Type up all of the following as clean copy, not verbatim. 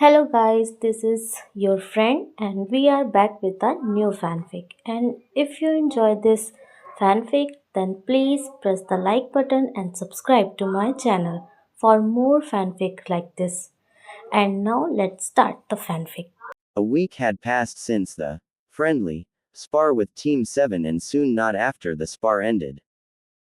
Hello guys, this is your friend and we are back with a new fanfic. And if you enjoy this fanfic, then please press the like button and subscribe to my channel for more fanfic like this. And now let's start the fanfic. A week had passed since the friendly spar with Team 7 and soon not after the spar ended.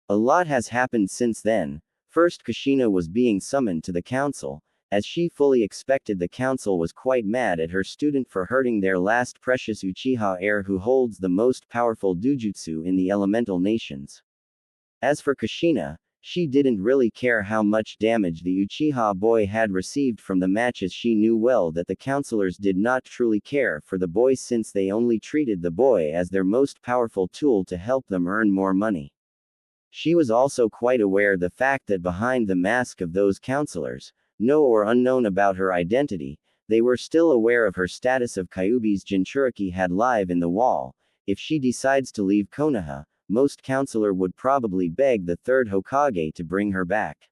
A lot has happened since then. First, Kushina was being summoned to the council. As she fully expected, the council was quite mad at her student for hurting their last precious Uchiha heir who holds the most powerful dujutsu in the elemental nations. As for Kushina, she didn't really care how much damage the Uchiha boy had received from the matches. She knew well that the counselors did not truly care for the boy since they only treated the boy as their most powerful tool to help them earn more money. She was also quite aware the fact that behind the mask of those counselors, know or unknown about her identity, they were still aware of her status of Kyuubi's Jinchuriki had live in the wall. If she decides to leave Konoha, most counselor would probably beg the third Hokage to bring her back.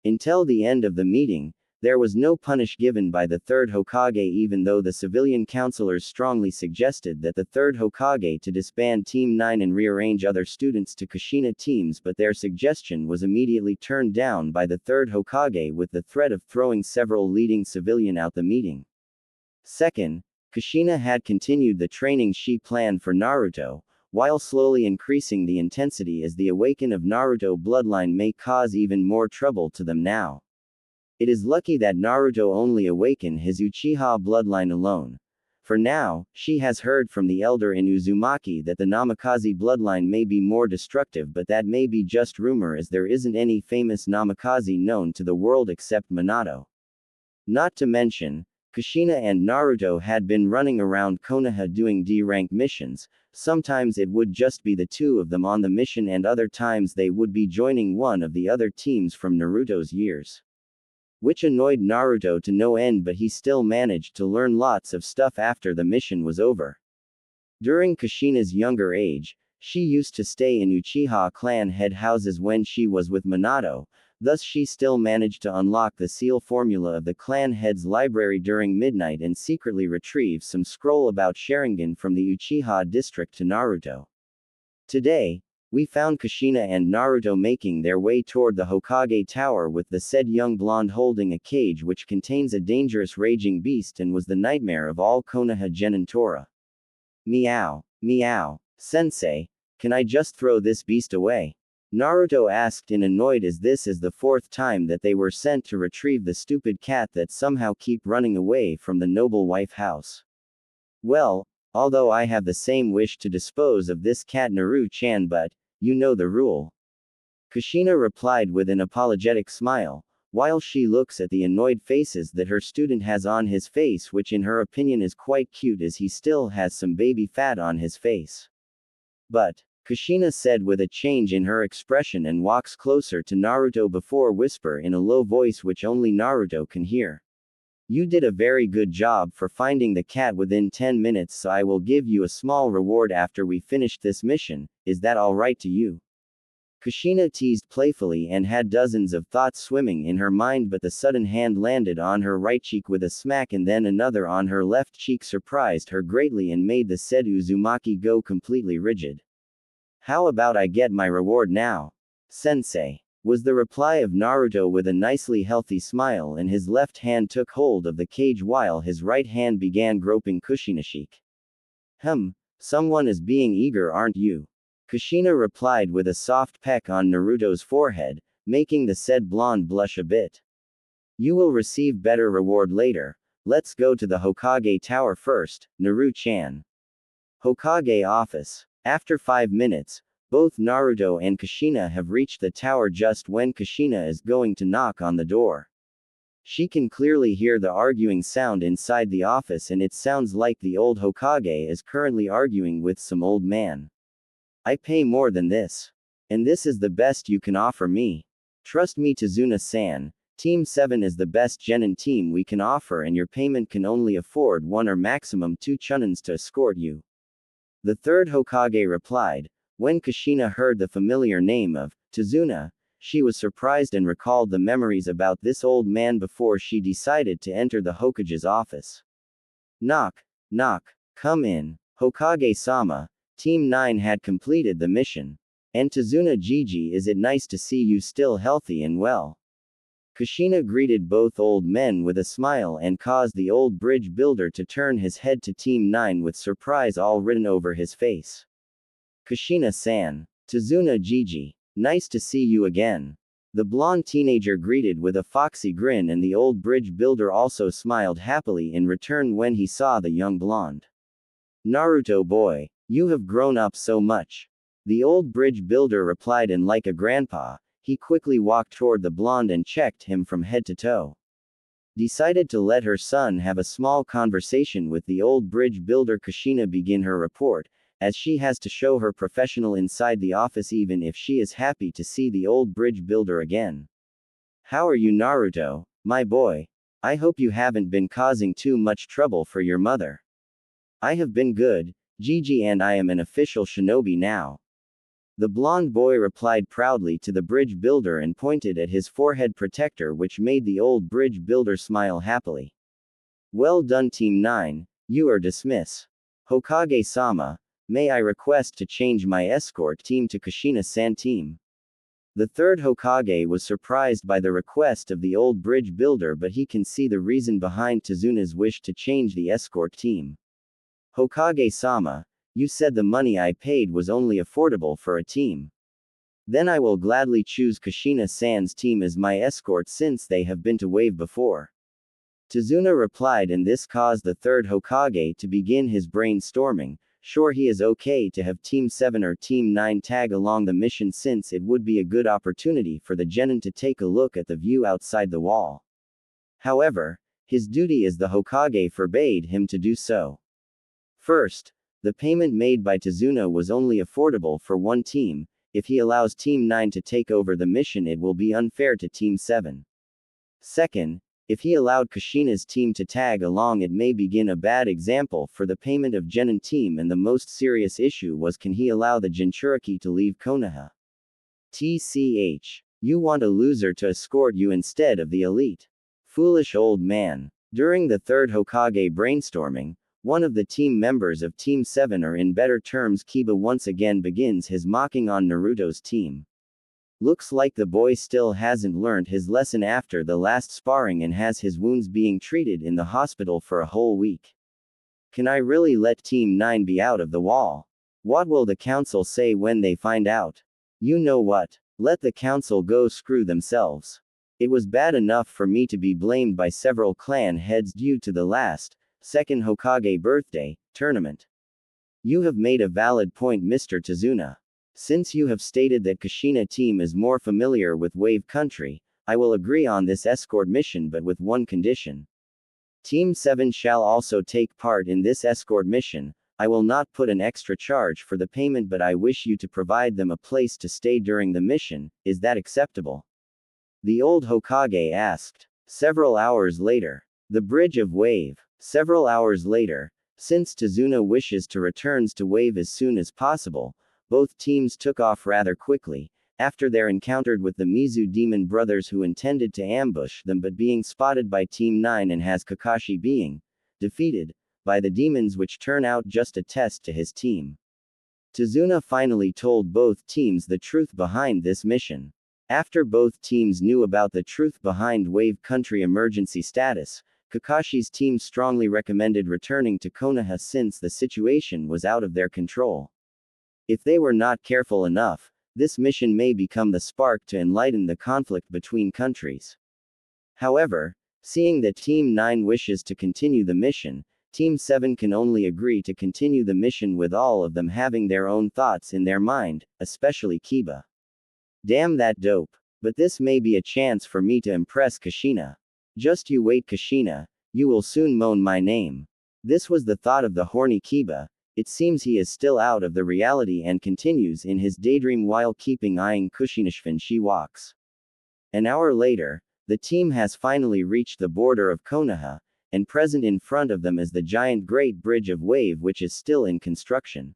Until the end of the meeting, there was no punish given by the third Hokage, even though the civilian counselors strongly suggested that the third Hokage to disband Team 9 and rearrange other students to Kushina teams, but their suggestion was immediately turned down by the third Hokage with the threat of throwing several leading civilian out the meeting. Second, Kushina had continued the training she planned for Naruto, while slowly increasing the intensity as the awaken of Naruto bloodline may cause even more trouble to them now. It is lucky that Naruto only awakened his Uchiha bloodline alone. For now, she has heard from the elder in Uzumaki that the Namikaze bloodline may be more destructive, but that may be just rumor as there isn't any famous Namikaze known to the world except Minato. Not to mention, Kushina and Naruto had been running around Konoha doing D-rank missions. Sometimes it would just be the two of them on the mission and other times they would be joining one of the other teams from Naruto's years. Which annoyed Naruto to no end, but he still managed to learn lots of stuff after the mission was over. During Kushina's younger age, she used to stay in Uchiha clan head houses when she was with Minato, thus she still managed to unlock the seal formula of the clan head's library during midnight and secretly retrieve some scroll about Sharingan from the Uchiha district to Naruto. Today, we found Kushina and Naruto making their way toward the Hokage Tower with the said young blonde holding a cage which contains a dangerous raging beast and was the nightmare of all Konoha genin Tora. Meow, meow, sensei, can I just throw this beast away? Naruto asked in annoyed as this is the fourth time that they were sent to retrieve the stupid cat that somehow keep running away from the noble wife house. Well, although I have the same wish to dispose of this cat Naru-chan, but, you know the rule. Kushina replied with an apologetic smile, while she looks at the annoyed faces that her student has on his face, which in her opinion is quite cute as he still has some baby fat on his face. But, Kushina said with a change in her expression and walks closer to Naruto before whisper in a low voice which only Naruto can hear. You did a very good job for finding the cat within 10 minutes, so I will give you a small reward after we finish this mission. Is that alright to you? Kushina teased playfully and had dozens of thoughts swimming in her mind, but the sudden hand landed on her right cheek with a smack and then another on her left cheek surprised her greatly and made the said Uzumaki go completely rigid. How about I get my reward now? Sensei, was the reply of Naruto with a nicely healthy smile, and his left hand took hold of the cage while his right hand began groping Kushina's cheek. Someone is being eager, aren't you? Kushina replied with a soft peck on Naruto's forehead, making the said blonde blush a bit. You will receive better reward later. Let's go to the Hokage Tower first, Naru-chan. Hokage office. After 5 minutes, both Naruto and Kushina have reached the tower just when Kushina is going to knock on the door. She can clearly hear the arguing sound inside the office, and it sounds like the old Hokage is currently arguing with some old man. I pay more than this. And this is the best you can offer me. Trust me, Tazuna-san, Team 7 is the best genin team we can offer, and your payment can only afford 1 or maximum 2 chunins to escort you. The third Hokage replied. When Kushina heard the familiar name of Tazuna, she was surprised and recalled the memories about this old man before she decided to enter the Hokage's office. Knock, knock, come in. Hokage-sama, Team 9 had completed the mission. And Tazuna Gigi, is it nice to see you still healthy and well? Kushina greeted both old men with a smile and caused the old bridge builder to turn his head to Team 9 with surprise all written over his face. Kushina-san. Tazuna Gigi. Nice to see you again. The blonde teenager greeted with a foxy grin, and the old bridge builder also smiled happily in return when he saw the young blonde. Naruto boy, you have grown up so much. The old bridge builder replied, and like a grandpa, he quickly walked toward the blonde and checked him from head to toe. Decided to let her son have a small conversation with the old bridge builder. Kushina begin her report, as she has to show her professional inside the office even if she is happy to see the old bridge builder again. How are you, Naruto, my boy? I hope you haven't been causing too much trouble for your mother. I have been good, Gigi, and I am an official shinobi now. The blonde boy replied proudly to the bridge builder and pointed at his forehead protector, which made the old bridge builder smile happily. Well done, Team 9, you are dismissed. Hokage-sama, may I request to change my escort team to Kushina-san team? The third Hokage was surprised by the request of the old bridge builder, but he can see the reason behind Tazuna's wish to change the escort team. Hokage-sama, you said the money I paid was only affordable for a team. Then I will gladly choose Kushina-san's team as my escort since they have been to Wave before. Tazuna replied, and this caused the third Hokage to begin his brainstorming. Sure, he is okay to have Team 7 or Team 9 tag along the mission since it would be a good opportunity for the genin to take a look at the view outside the wall. However, his duty as the Hokage forbade him to do so. First, the payment made by Tazuna was only affordable for one team. If he allows Team 9 to take over the mission, it will be unfair to Team 7. Second, if he allowed Kushina's team to tag along, it may begin a bad example for the payment of genin team, and the most serious issue was, can he allow the Jinchuriki to leave Konoha? TCH. You want a loser to escort you instead of the elite. Foolish old man. During the third Hokage brainstorming, one of the team members of Team 7, or in better terms Kiba, once again begins his mocking on Naruto's team. Looks like the boy still hasn't learned his lesson after the last sparring and has his wounds being treated in the hospital for a whole week. Can I really let Team 9 be out of the wall? What will the council say when they find out? You know what? Let the council go screw themselves. It was bad enough for me to be blamed by several clan heads due to the second Hokage birthday tournament. You have made a valid point, Mr. Tazuna. Since you have stated that Kushina team is more familiar with Wave Country, I will agree on this escort mission, but with one condition. Team 7 shall also take part in this escort mission. I will not put an extra charge for the payment, but I wish you to provide them a place to stay during the mission. Is that acceptable? The old Hokage asked. Several hours later. The Bridge of Wave. Several hours later. Since Tazuna wishes to return to Wave as soon as possible, both teams took off rather quickly, after their encounter with the Mizu demon brothers, who intended to ambush them but being spotted by Team 9 and has Kakashi being defeated by the demons, which turn out just a test to his team. Tazuna finally told both teams the truth behind this mission. After both teams knew about the truth behind Wave Country emergency status, Kakashi's team strongly recommended returning to Konoha since the situation was out of their control. If they were not careful enough, this mission may become the spark to enlighten the conflict between countries. However, seeing that Team 9 wishes to continue the mission, Team 7 can only agree to continue the mission, with all of them having their own thoughts in their mind, especially Kiba. Damn that dope. But this may be a chance for me to impress Kushina. Just you wait, Kushina, you will soon moan my name. This was the thought of the horny Kiba. It seems he is still out of the reality and continues in his daydream while keeping eyeing Kushinashvin. She walks. An hour later, the team has finally reached the border of Konoha, and present in front of them is the giant Great Bridge of Wave, which is still in construction.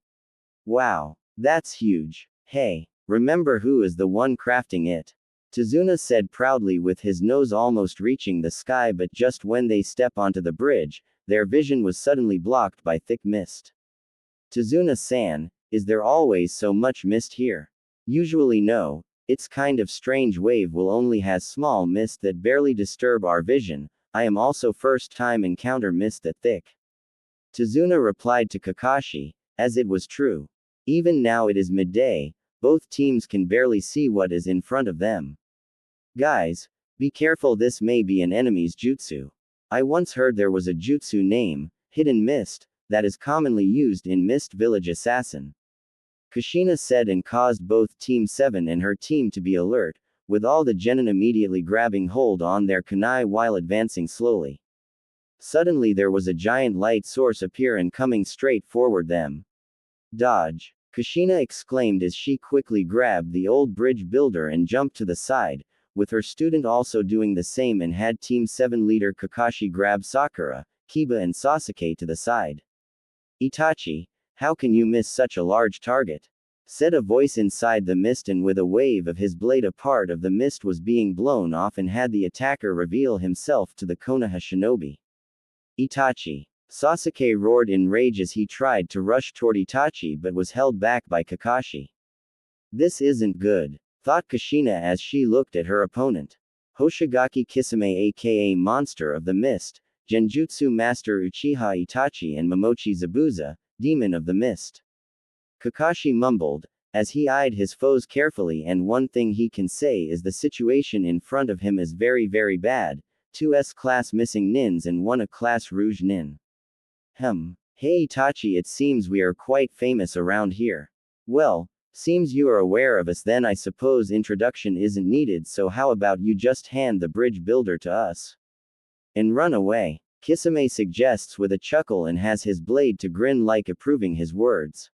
Wow, that's huge. Hey, remember who is the one crafting it? Tazuna said proudly with his nose almost reaching the sky, but just when they step onto the bridge, their vision was suddenly blocked by thick mist. Tazuna-san, is there always so much mist here? Usually no, it's kind of strange wave will only has small mist that barely disturb our vision, I am also first time encounter mist that thick. Tazuna replied to Kakashi, as it was true. Even now it is midday, both teams can barely see what is in front of them. Guys, be careful, this may be an enemy's jutsu. I once heard there was a jutsu name, Hidden Mist, that is commonly used in Mist Village Assassin. Kushina said and caused both Team 7 and her team to be alert, with all the genin immediately grabbing hold on their kunai while advancing slowly. Suddenly there was a giant light source appear and coming straight forward them. Dodge! Kushina exclaimed as she quickly grabbed the old bridge builder and jumped to the side, with her student also doing the same, and had Team 7 leader Kakashi grab Sakura, Kiba and Sasuke to the side. Itachi, how can you miss such a large target? Said a voice inside the mist, and with a wave of his blade a part of the mist was being blown off and had the attacker reveal himself to the Konoha shinobi. Itachi. Sasuke roared in rage as he tried to rush toward Itachi but was held back by Kakashi. This isn't good, thought Kushina as she looked at her opponent. Hoshigaki Kisame aka Monster of the Mist, Genjutsu Master Uchiha Itachi, and Momochi Zabuza, Demon of the Mist. Kakashi mumbled, as he eyed his foes carefully, and one thing he can say is the situation in front of him is very very bad, 2 S-class missing nins and 1 A-class rouge nin. Hey Itachi, it seems we are quite famous around here. Well, seems you are aware of us, then I suppose introduction isn't needed, so how about you just hand the bridge builder to us? And run away, Kisame suggests with a chuckle and has his blade to grin like approving his words.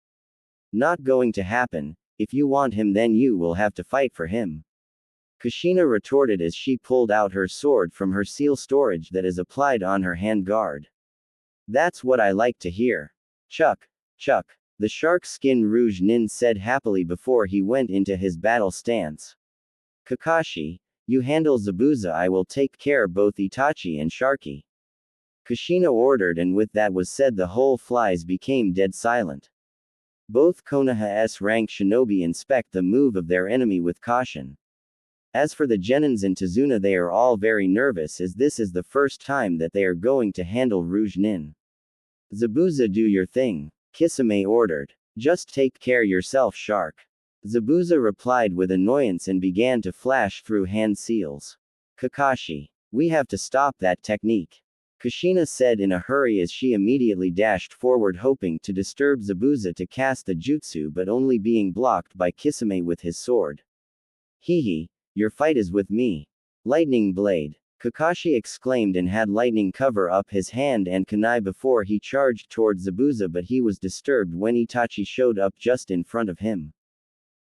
Not going to happen, if you want him then you will have to fight for him. Kushina retorted as she pulled out her sword from her seal storage that is applied on her hand guard. That's what I like to hear. Chuck, Chuck, the shark skin rouge nin said happily before he went into his battle stance. Kakashi, you handle Zabuza, I will take care both Itachi and Sharky. Kushina ordered, and with that was said the whole flies became dead silent. Both Konoha S-rank shinobi inspect the move of their enemy with caution. As for the genins and Tazuna, they are all very nervous as this is the first time that they are going to handle rouge nin. Zabuza, do your thing, Kisame ordered. Just take care yourself, Shark. Zabuza replied with annoyance and began to flash through hand seals. Kakashi, we have to stop that technique, Kushina said in a hurry as she immediately dashed forward hoping to disturb Zabuza to cast the jutsu, but only being blocked by Kisame with his sword. Hehe, your fight is with me. Lightning blade, Kakashi exclaimed and had lightning cover up his hand and kunai before he charged toward Zabuza, but he was disturbed when Itachi showed up just in front of him.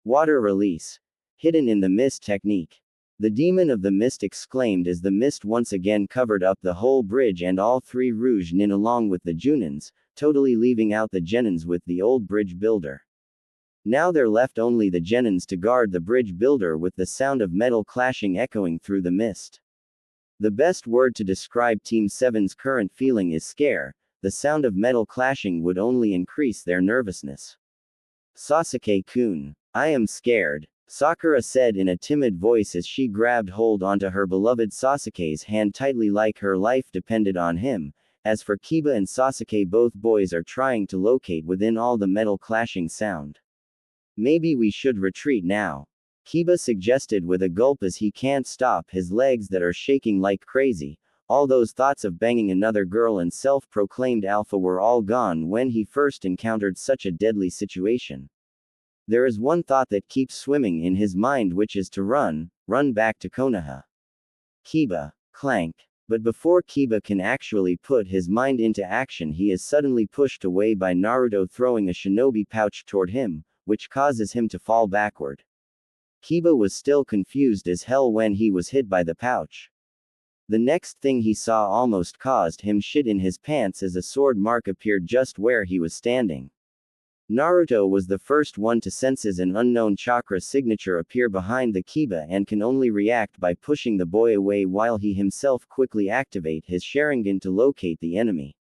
Water release. Hidden in the mist technique. The demon of the mist exclaimed as the mist once again covered up the whole bridge and all 3 rouge nin along with the junins, totally leaving out the genins with the old bridge builder. Now there left only the genins to guard the bridge builder with the sound of metal clashing echoing through the mist. The best word to describe Team 7's current feeling is scare, the sound of metal clashing would only increase their nervousness. Sasuke-kun, I am scared, Sakura said in a timid voice as she grabbed hold onto her beloved Sasuke's hand tightly like her life depended on him. As for Kiba and Sasuke, both boys are trying to locate within all the metal clashing sound. Maybe we should retreat now, Kiba suggested with a gulp as he can't stop his legs that are shaking like crazy. All those thoughts of banging another girl and self-proclaimed alpha were all gone when he first encountered such a deadly situation. There is one thought that keeps swimming in his mind, which is to run back to Konoha. Kiba, clank. But before Kiba can actually put his mind into action, he is suddenly pushed away by Naruto throwing a shinobi pouch toward him, which causes him to fall backward. Kiba was still confused as hell when he was hit by the pouch. The next thing he saw almost caused him shit in his pants as a sword mark appeared just where he was standing. Naruto was the first one to senses an unknown chakra signature appear behind the Kiba and can only react by pushing the boy away while he himself quickly activate his Sharingan to locate the enemy.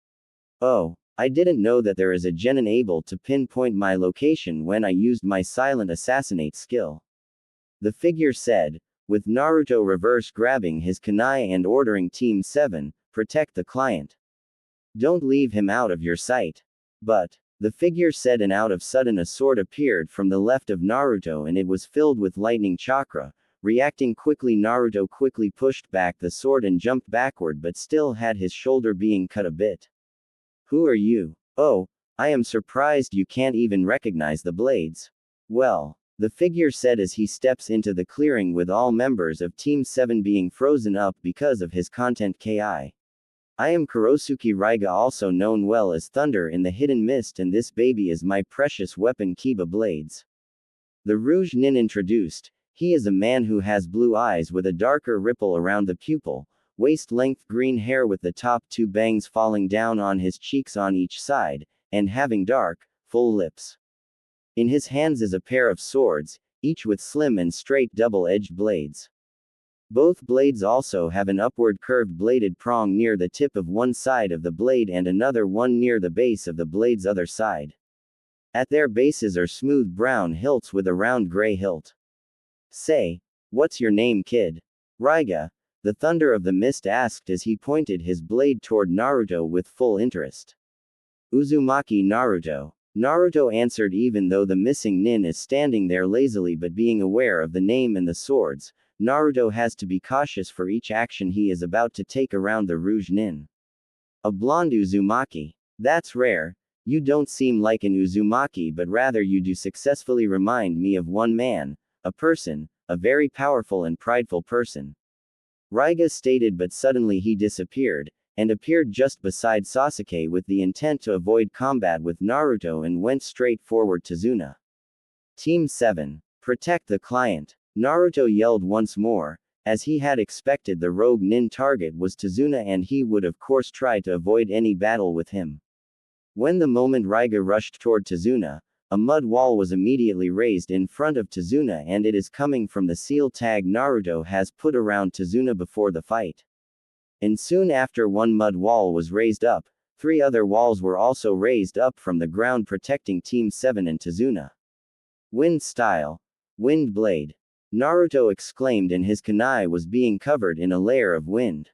Oh, I didn't know that there is a genin able to pinpoint my location when I used my silent assassinate skill. The figure said, with Naruto reverse grabbing his kunai and ordering Team 7, protect the client. Don't leave him out of your sight. But, the figure said, and out of sudden a sword appeared from the left of Naruto and it was filled with lightning chakra. Reacting quickly, Naruto quickly pushed back the sword and jumped backward but still had his shoulder being cut a bit. Who are you? Oh, I am surprised you can't even recognize the blades. Well, the figure said as he steps into the clearing with all members of Team 7 being frozen up because of his content ki. I am Kurosuke Raiga, also known well as Thunder in the Hidden Mist, and this baby is my precious weapon Kiba Blades. The Rouge Nin introduced. He is a man who has blue eyes with a darker ripple around the pupil, waist-length green hair with the top two bangs falling down on his cheeks on each side, and having dark, full lips. In his hands is a pair of swords, each with slim and straight double-edged blades. Both blades also have an upward curved bladed prong near the tip of one side of the blade and another one near the base of the blade's other side. At their bases are smooth brown hilts with a round gray hilt. Say, what's your name, kid? Raiga, the Thunder of the Mist, asked as he pointed his blade toward Naruto with full interest. Uzumaki Naruto. Naruto answered, even though the missing nin is standing there lazily, but being aware of the name and the swords, Naruto has to be cautious for each action he is about to take around the Rouge Nin. A blonde Uzumaki. That's rare. You don't seem like an Uzumaki, but rather you do successfully remind me of one man, a person, a very powerful and prideful person. Raiga stated, but suddenly he disappeared, and appeared just beside Sasuke with the intent to avoid combat with Naruto and went straight forward to Zuna. Team 7. Protect the client. Naruto yelled once more. As he had expected, the rogue nin target was Tazuna and he would of course try to avoid any battle with him. When the moment Raiga rushed toward Tazuna, a mud wall was immediately raised in front of Tazuna, and it is coming from the seal tag Naruto has put around Tazuna before the fight. And soon after one mud wall was raised up, 3 other walls were also raised up from the ground protecting Team 7 and Tazuna. Wind style. Wind blade. Naruto exclaimed, and his kunai was being covered in a layer of wind.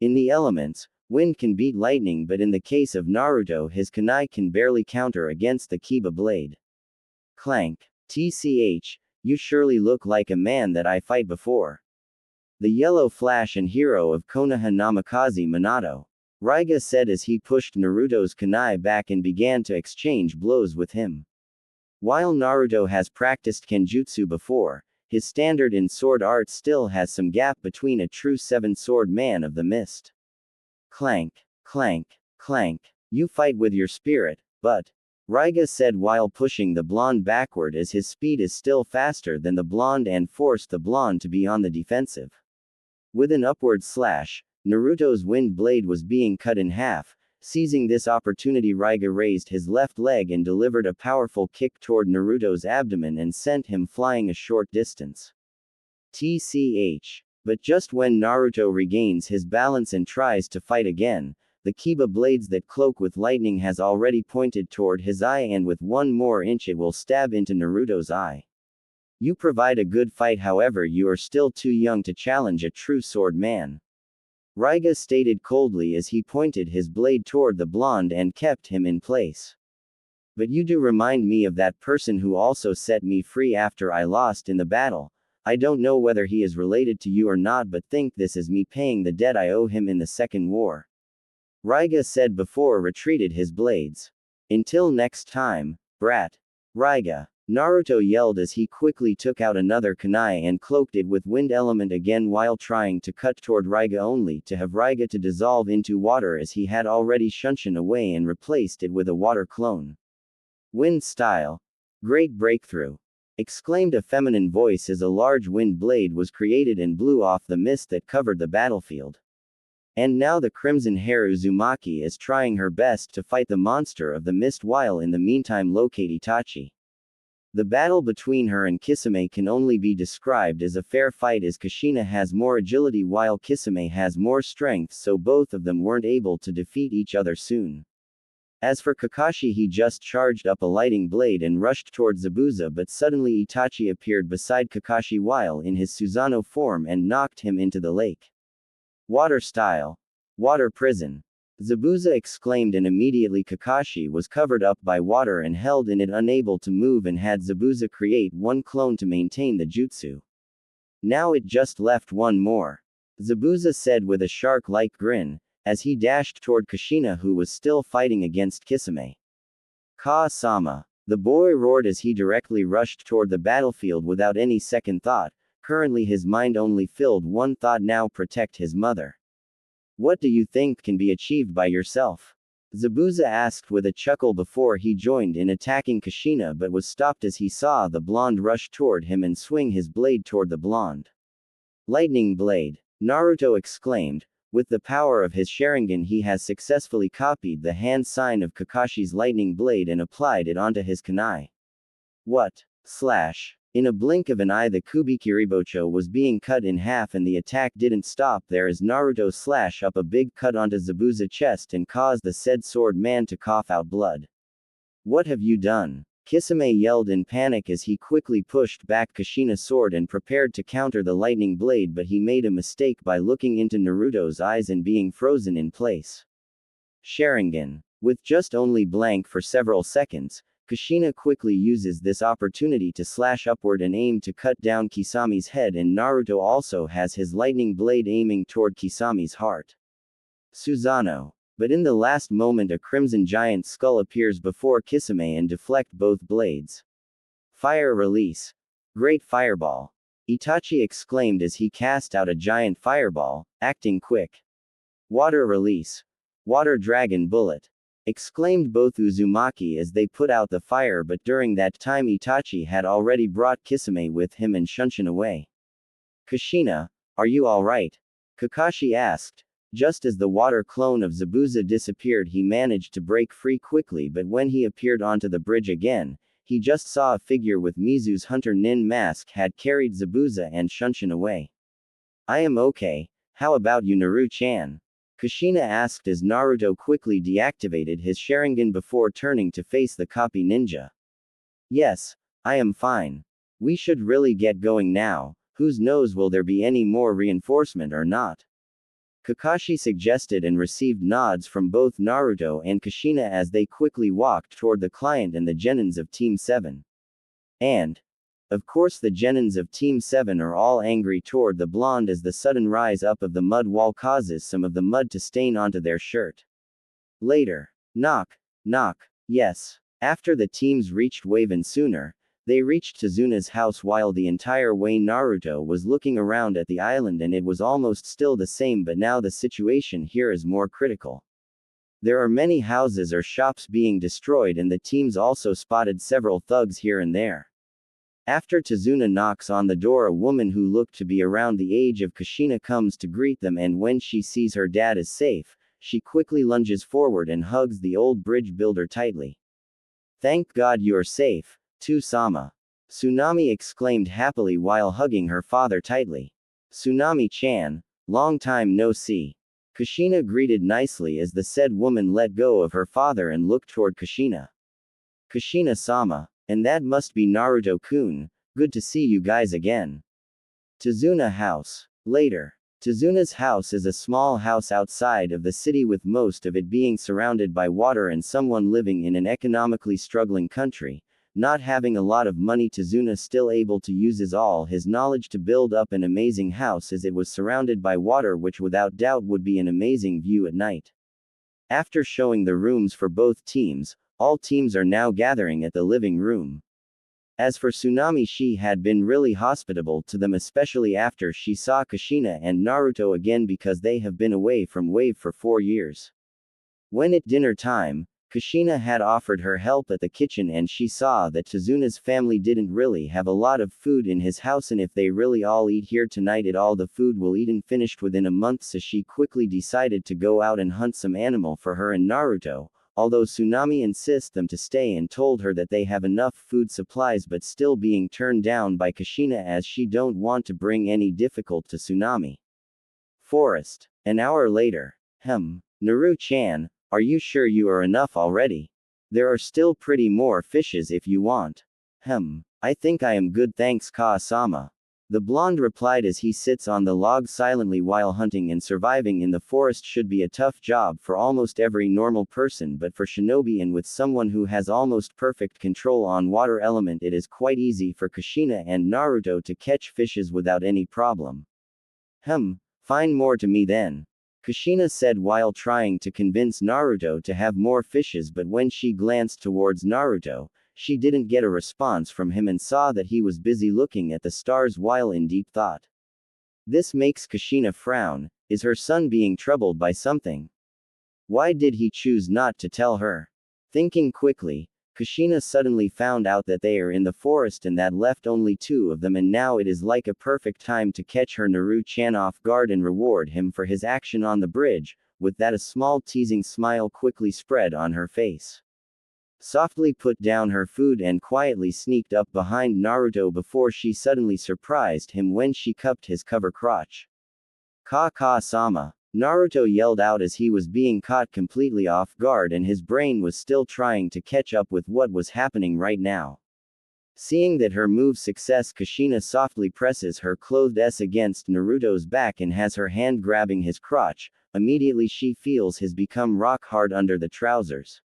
In the elements, wind can beat lightning, but in the case of Naruto, his kunai can barely counter against the Kiba blade. Clank. TCH, you surely look like a man that I fight before. The yellow flash and hero of Konoha Namikaze Minato. Raiga said as he pushed Naruto's kunai back and began to exchange blows with him. While Naruto has practiced kenjutsu before, his standard in sword art still has some gap between a true 7-sword man of the mist. Clank, clank, clank. You fight with your spirit, but, Raiga said while pushing the blonde backward as his speed is still faster than the blonde and forced the blonde to be on the defensive. With an upward slash, Naruto's wind blade was being cut in half. Seizing this opportunity, Raiga raised his left leg and delivered a powerful kick toward Naruto's abdomen and sent him flying a short distance. TCH. But just when Naruto regains his balance and tries to fight again, the Kiba blades that cloak with lightning has already pointed toward his eye, and with one more inch it will stab into Naruto's eye. You provide a good fight, however you are still too young to challenge a true sword man. Raiga stated coldly as he pointed his blade toward the blonde and kept him in place. But you do remind me of that person who also set me free after I lost in the battle. I don't know whether he is related to you or not, but think this is me paying the debt I owe him in the second war. Raiga said before retreated his blades. Until next time, brat. Raiga. Naruto yelled as he quickly took out another kunai and cloaked it with wind element again while trying to cut toward Raiga, only to have Raiga to dissolve into water as he had already shunshin away and replaced it with a water clone. Wind style. Great breakthrough! Exclaimed a feminine voice as a large wind blade was created and blew off the mist that covered the battlefield. And now the crimson hair Uzumaki is trying her best to fight the monster of the mist while in the meantime locate Itachi. The battle between her and Kisame can only be described as a fair fight as Kushina has more agility while Kisame has more strength, so both of them weren't able to defeat each other soon. As for Kakashi, he just charged up a lighting blade and rushed toward Zabuza, but suddenly Itachi appeared beside Kakashi while in his Susanoo form and knocked him into the lake. Water style. Water prison. Zabuza exclaimed, and immediately Kakashi was covered up by water and held in it, unable to move, and had Zabuza create one clone to maintain the jutsu. Now it just left one more. Zabuza said with a shark-like grin, as he dashed toward Kushina, who was still fighting against Kisame. Ka-sama. The boy roared as he directly rushed toward the battlefield without any second thought. Currently his mind only filled one thought: now protect his mother. What do you think can be achieved by yourself? Zabuza asked with a chuckle before he joined in attacking Kushina, but was stopped as he saw the blonde rush toward him and swing his blade toward the blonde. Lightning blade. Naruto exclaimed. With the power of his Sharingan, he has successfully copied the hand sign of Kakashi's lightning blade and applied it onto his kunai. What? Slash. In a blink of an eye, the Kubikiribocho was being cut in half, and the attack didn't stop there as Naruto slashed up a big cut onto Zabuza's chest and caused the said sword man to cough out blood. What have you done? Kisame yelled in panic as he quickly pushed back Kushina's sword and prepared to counter the lightning blade, but he made a mistake by looking into Naruto's eyes and being frozen in place. Sharingan. With just only blank for several seconds, Kushina quickly uses this opportunity to slash upward and aim to cut down Kisame's head, and Naruto also has his lightning blade aiming toward Kisame's heart. Susanoo. But in the last moment a crimson giant skull appears before Kisame and deflect both blades. Fire release. Great fireball. Itachi exclaimed as he cast out a giant fireball, acting quick. Water release. Water dragon bullet. Exclaimed both Uzumaki as they put out the fire, but during that time Itachi had already brought Kisame with him and Shunshin away. Kushina, are you alright? Kakashi asked. Just as the water clone of Zabuza disappeared, he managed to break free quickly, but when he appeared onto the bridge again, he just saw a figure with Mizu's Hunter Nin mask had carried Zabuza and Shunshin away. I am okay, how about you, Naru-chan? Kushina asked as Naruto quickly deactivated his Sharingan before turning to face the copy ninja. Yes, I am fine. We should really get going now. Who knows, will there be any more reinforcement or not? Kakashi suggested and received nods from both Naruto and Kushina as they quickly walked toward the client and the genins of Team 7. And, of course, the genins of Team 7 are all angry toward the blonde as the sudden rise up of the mud wall causes some of the mud to stain onto their shirt. Later. Knock. Knock. Yes. After the teams reached Waven sooner, they reached Tazuna's house while the entire way Naruto was looking around at the island, and it was almost still the same, but now the situation here is more critical. There are many houses or shops being destroyed, and the teams also spotted several thugs here and there. After Tazuna knocks on the door, a woman who looked to be around the age of Kushina comes to greet them, and when she sees her dad is safe, she quickly lunges forward and hugs the old bridge builder tightly. Thank God you're safe, Tsu-sama. Tsunami exclaimed happily while hugging her father tightly. Tsunami-chan, long time no see. Kushina greeted nicely as the said woman let go of her father and looked toward Kushina. Kushina-sama, and that must be Naruto-kun, good to see you guys again. Tazuna house. Later. Tazuna's house is a small house outside of the city, with most of it being surrounded by water, and someone living in an economically struggling country. Not having a lot of money, Tazuna still able to uses all his knowledge to build up an amazing house, as it was surrounded by water, which without doubt would be an amazing view at night. After showing the rooms for both teams, all teams are now gathering at the living room. As for Tsunami, she had been really hospitable to them, especially after she saw Kushina and Naruto again, because they have been away from Wave for 4 years. When at dinner time, Kushina had offered her help at the kitchen and she saw that Tazuna's family didn't really have a lot of food in his house, and if they really all eat here tonight all the food will eaten finished within a month, so she quickly decided to go out and hunt some animal for her and Naruto, although Tsunami insists them to stay and told her that they have enough food supplies, but still being turned down by Kushina as she don't want to bring any difficult to Tsunami. Forest. An hour later. Naru-chan, are you sure you are enough already? There are still pretty more fishes if you want. I think I am good, thanks Ka-sama. The blonde replied as he sits on the log silently while hunting, and surviving in the forest should be a tough job for almost every normal person, but for shinobi and with someone who has almost perfect control on water element it is quite easy for Kushina and Naruto to catch fishes without any problem. Find more to me then. Kushina said while trying to convince Naruto to have more fishes, but when she glanced towards Naruto, she didn't get a response from him and saw that he was busy looking at the stars while in deep thought. This makes Kushina frown. Is her son being troubled by something? Why did he choose not to tell her? Thinking quickly, Kushina suddenly found out that they are in the forest and that left only two of them, and now it is like a perfect time to catch her Naru-chan off guard and reward him for his action on the bridge. With that, a small teasing smile quickly spread on her face. Softly put down her food and quietly sneaked up behind Naruto before she suddenly surprised him when she cupped his cover crotch. Ka-sama. Naruto yelled out as he was being caught completely off guard and his brain was still trying to catch up with what was happening right now. Seeing that her move success, Kushina softly presses her clothed S against Naruto's back and has her hand grabbing his crotch. Immediately she feels his become rock hard under the trousers.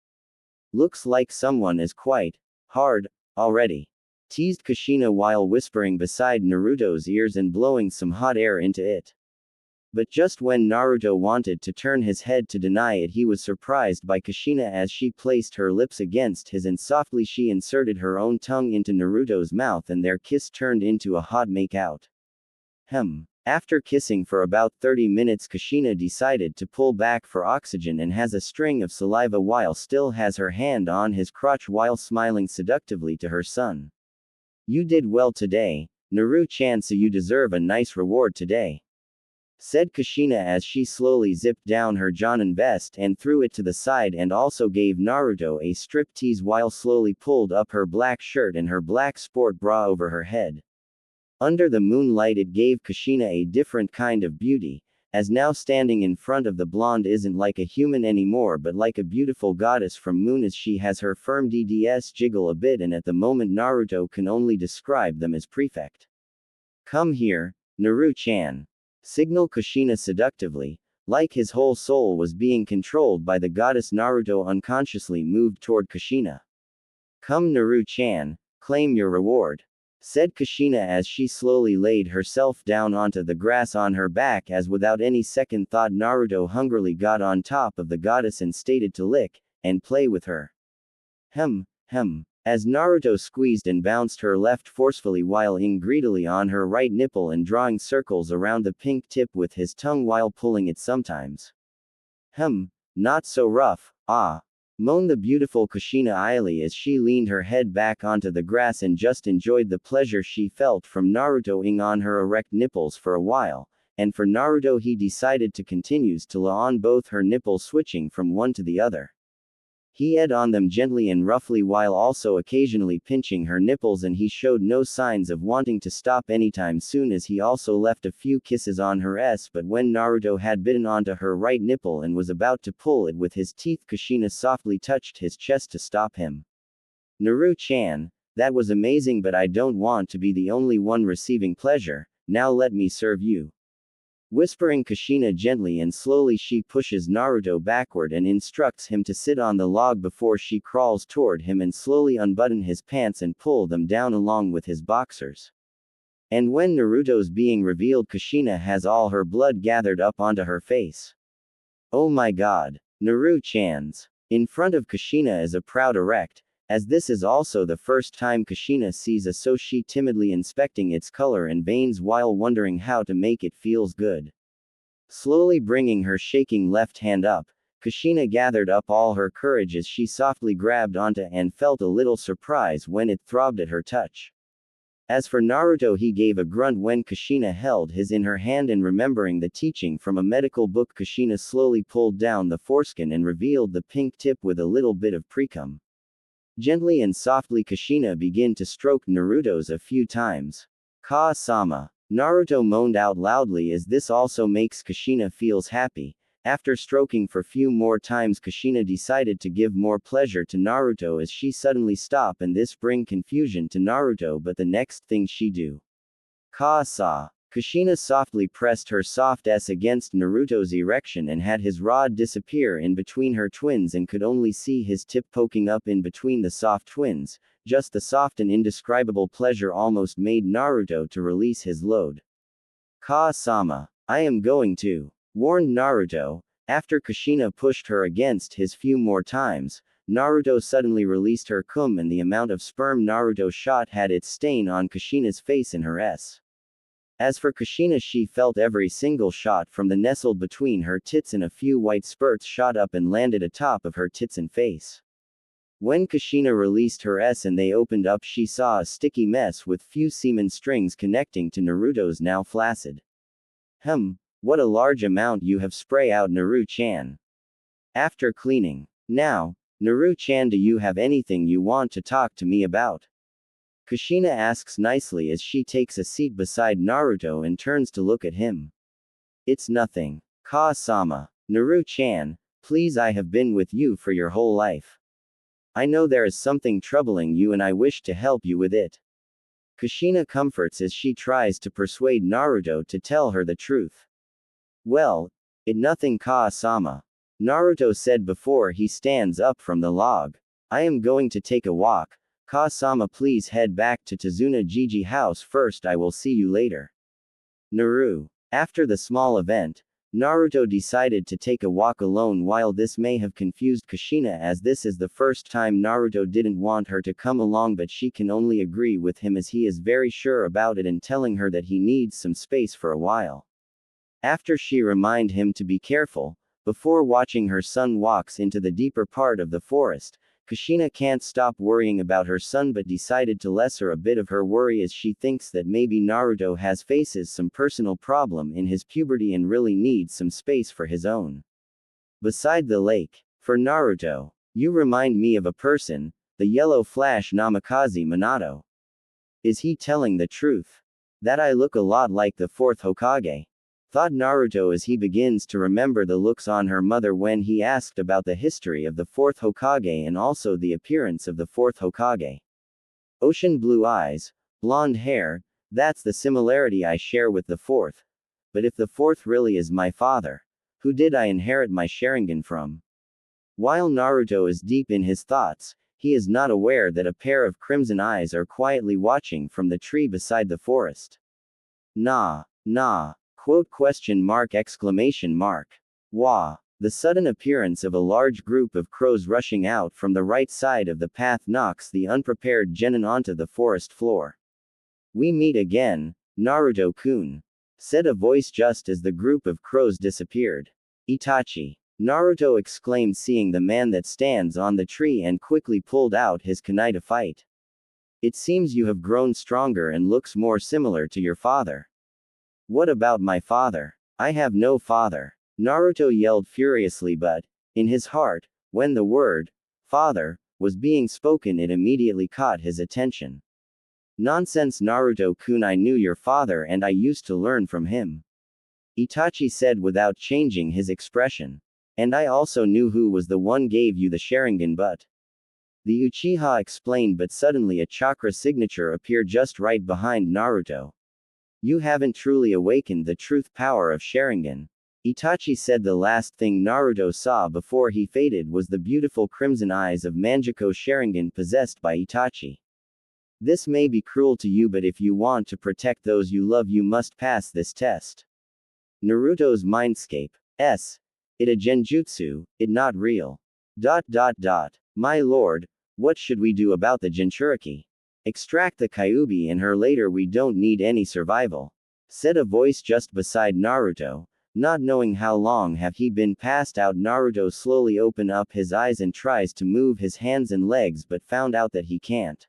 Looks like someone is quite hard already. Teased Kushina while whispering beside Naruto's ears and blowing some hot air into it. But just when Naruto wanted to turn his head to deny it, he was surprised by Kushina as she placed her lips against his and softly she inserted her own tongue into Naruto's mouth and their kiss turned into a hot make-out. After kissing for about 30 minutes, Kushina decided to pull back for oxygen and has a string of saliva while still has her hand on his crotch while smiling seductively to her son. You did well today, Naru-chan, so you deserve a nice reward today, said Kushina as she slowly zipped down her Jonin vest and threw it to the side and also gave Naruto a strip tease while slowly pulled up her black shirt and her black sport bra over her head. Under the moonlight it gave Kushina a different kind of beauty, as now standing in front of the blonde isn't like a human anymore but like a beautiful goddess from moon, as she has her firm DDS jiggle a bit and at the moment Naruto can only describe them as prefect. Come here, Naru-chan. Signal Kushina seductively, like his whole soul was being controlled by the goddess. Naruto unconsciously moved toward Kushina. Come Naru-chan, claim your reward, said Kushina as she slowly laid herself down onto the grass on her back, as without any second thought Naruto hungrily got on top of the goddess and stated to lick and play with her. As Naruto squeezed and bounced her left forcefully while ing greedily on her right nipple and drawing circles around the pink tip with his tongue while pulling it sometimes. Not so rough, moaned the beautiful Kushina Aili as she leaned her head back onto the grass and just enjoyed the pleasure she felt from Naruto ing on her erect nipples for a while, and for Naruto he decided to continues to la on both her nipples, switching from one to the other. He ed on them gently and roughly while also occasionally pinching her nipples, and he showed no signs of wanting to stop anytime soon as he also left a few kisses on her S. But when Naruto had bitten onto her right nipple and was about to pull it with his teeth, Kushina softly touched his chest to stop him. Naru-chan, that was amazing, but I don't want to be the only one receiving pleasure, now let me serve you. Whispering Kushina gently and slowly she pushes Naruto backward and instructs him to sit on the log before she crawls toward him and slowly unbutton his pants and pull them down along with his boxers. And when Naruto's being revealed, Kushina has all her blood gathered up onto her face. Oh my god. Naru-chan's. In front of Kushina is a proud erect, as this is also the first time Kushina sees a so she timidly inspecting its color and veins while wondering how to make it feels good. Slowly bringing her shaking left hand up, Kushina gathered up all her courage as she softly grabbed onto and felt a little surprise when it throbbed at her touch. As for Naruto, he gave a grunt when Kushina held his in her hand, and remembering the teaching from a medical book, Kushina slowly pulled down the foreskin and revealed the pink tip with a little bit of precum. Gently and softly Kushina began to stroke Naruto's a few times. Ka-sama. Naruto moaned out loudly as this also makes Kushina feels happy. After stroking for few more times, Kushina decided to give more pleasure to Naruto as she suddenly stop, and this bring confusion to Naruto, but the next thing she do. Ka-sa. Kushina softly pressed her soft S against Naruto's erection and had his rod disappear in between her twins and could only see his tip poking up in between the soft twins. Just the soft and indescribable pleasure almost made Naruto to release his load. Ka-sama. I am going to, warned Naruto. After Kushina pushed her against his few more times, Naruto suddenly released her cum, and the amount of sperm Naruto shot had its stain on Kushina's face and her S. As for Kushina, she felt every single shot from the nestled between her tits, and a few white spurts shot up and landed atop of her tits and face. When Kushina released her S and they opened up, she saw a sticky mess with few semen strings connecting to Naruto's now flaccid. What a large amount you have spray out, Naru-chan. After cleaning. Now, Naru-chan, do you have anything you want to talk to me about? Kushina asks nicely as she takes a seat beside Naruto and turns to look at him. It's nothing. Ka-sama. Naru-chan, please, I have been with you for your whole life. I know there is something troubling you and I wish to help you with it. Kushina comforts as she tries to persuade Naruto to tell her the truth. Well, it nothing, Ka-sama. Naruto said before he stands up from the log. I am going to take a walk. Ka-sama, please head back to Tazuna Gigi house first, I will see you later. Naru. After the small event, Naruto decided to take a walk alone. While this may have confused Kushina as this is the first time Naruto didn't want her to come along, but she can only agree with him as he is very sure about it and telling her that he needs some space for a while. After she remind him to be careful, before watching her son walks into the deeper part of the forest, Kushina can't stop worrying about her son but decided to lesser a bit of her worry as she thinks that maybe Naruto has faces some personal problem in his puberty and really needs some space for his own. Beside the lake. For Naruto, you remind me of a person, the yellow flash Namikaze Minato. Is he telling the truth? That I look a lot like the fourth Hokage? Thought Naruto as he begins to remember the looks on her mother when he asked about the history of the fourth Hokage and also the appearance of the fourth Hokage. Ocean blue eyes, blonde hair, that's the similarity I share with the fourth. But if the fourth really is my father, who did I inherit my Sharingan from? While Naruto is deep in his thoughts, he is not aware that a pair of crimson eyes are quietly watching from the tree beside the forest. Nah. Quote question mark exclamation mark. Wah. The sudden appearance of a large group of crows rushing out from the right side of the path knocks the unprepared genin onto the forest floor. We meet again, Naruto-kun, said a voice just as the group of crows disappeared. Itachi. Naruto exclaimed seeing the man that stands on the tree and quickly pulled out his kunai to fight. It seems you have grown stronger and looks more similar to your father. What about my father? I have no father. Naruto yelled furiously, but, in his heart, when the word, father, was being spoken, it immediately caught his attention. Nonsense, Naruto-kun, I knew your father and I used to learn from him. Itachi said without changing his expression. And I also knew who was the one gave you the Sharingan, but. The Uchiha explained, but suddenly a chakra signature appeared just right behind Naruto. You haven't truly awakened the truth power of Sharingan. Itachi said the last thing Naruto saw before he faded was the beautiful crimson eyes of Manjiko Sharingan possessed by Itachi. This may be cruel to you, but if you want to protect those you love, you must pass this test. Naruto's mindscape. It a genjutsu, it not real. My lord, what should we do about the Jinchuriki? Extract the Kyuubi in her later, we don't need any survival. Said a voice just beside Naruto, Not knowing how long have he been passed out, Naruto slowly open up his eyes and tries to move his hands and legs but found out that he can't.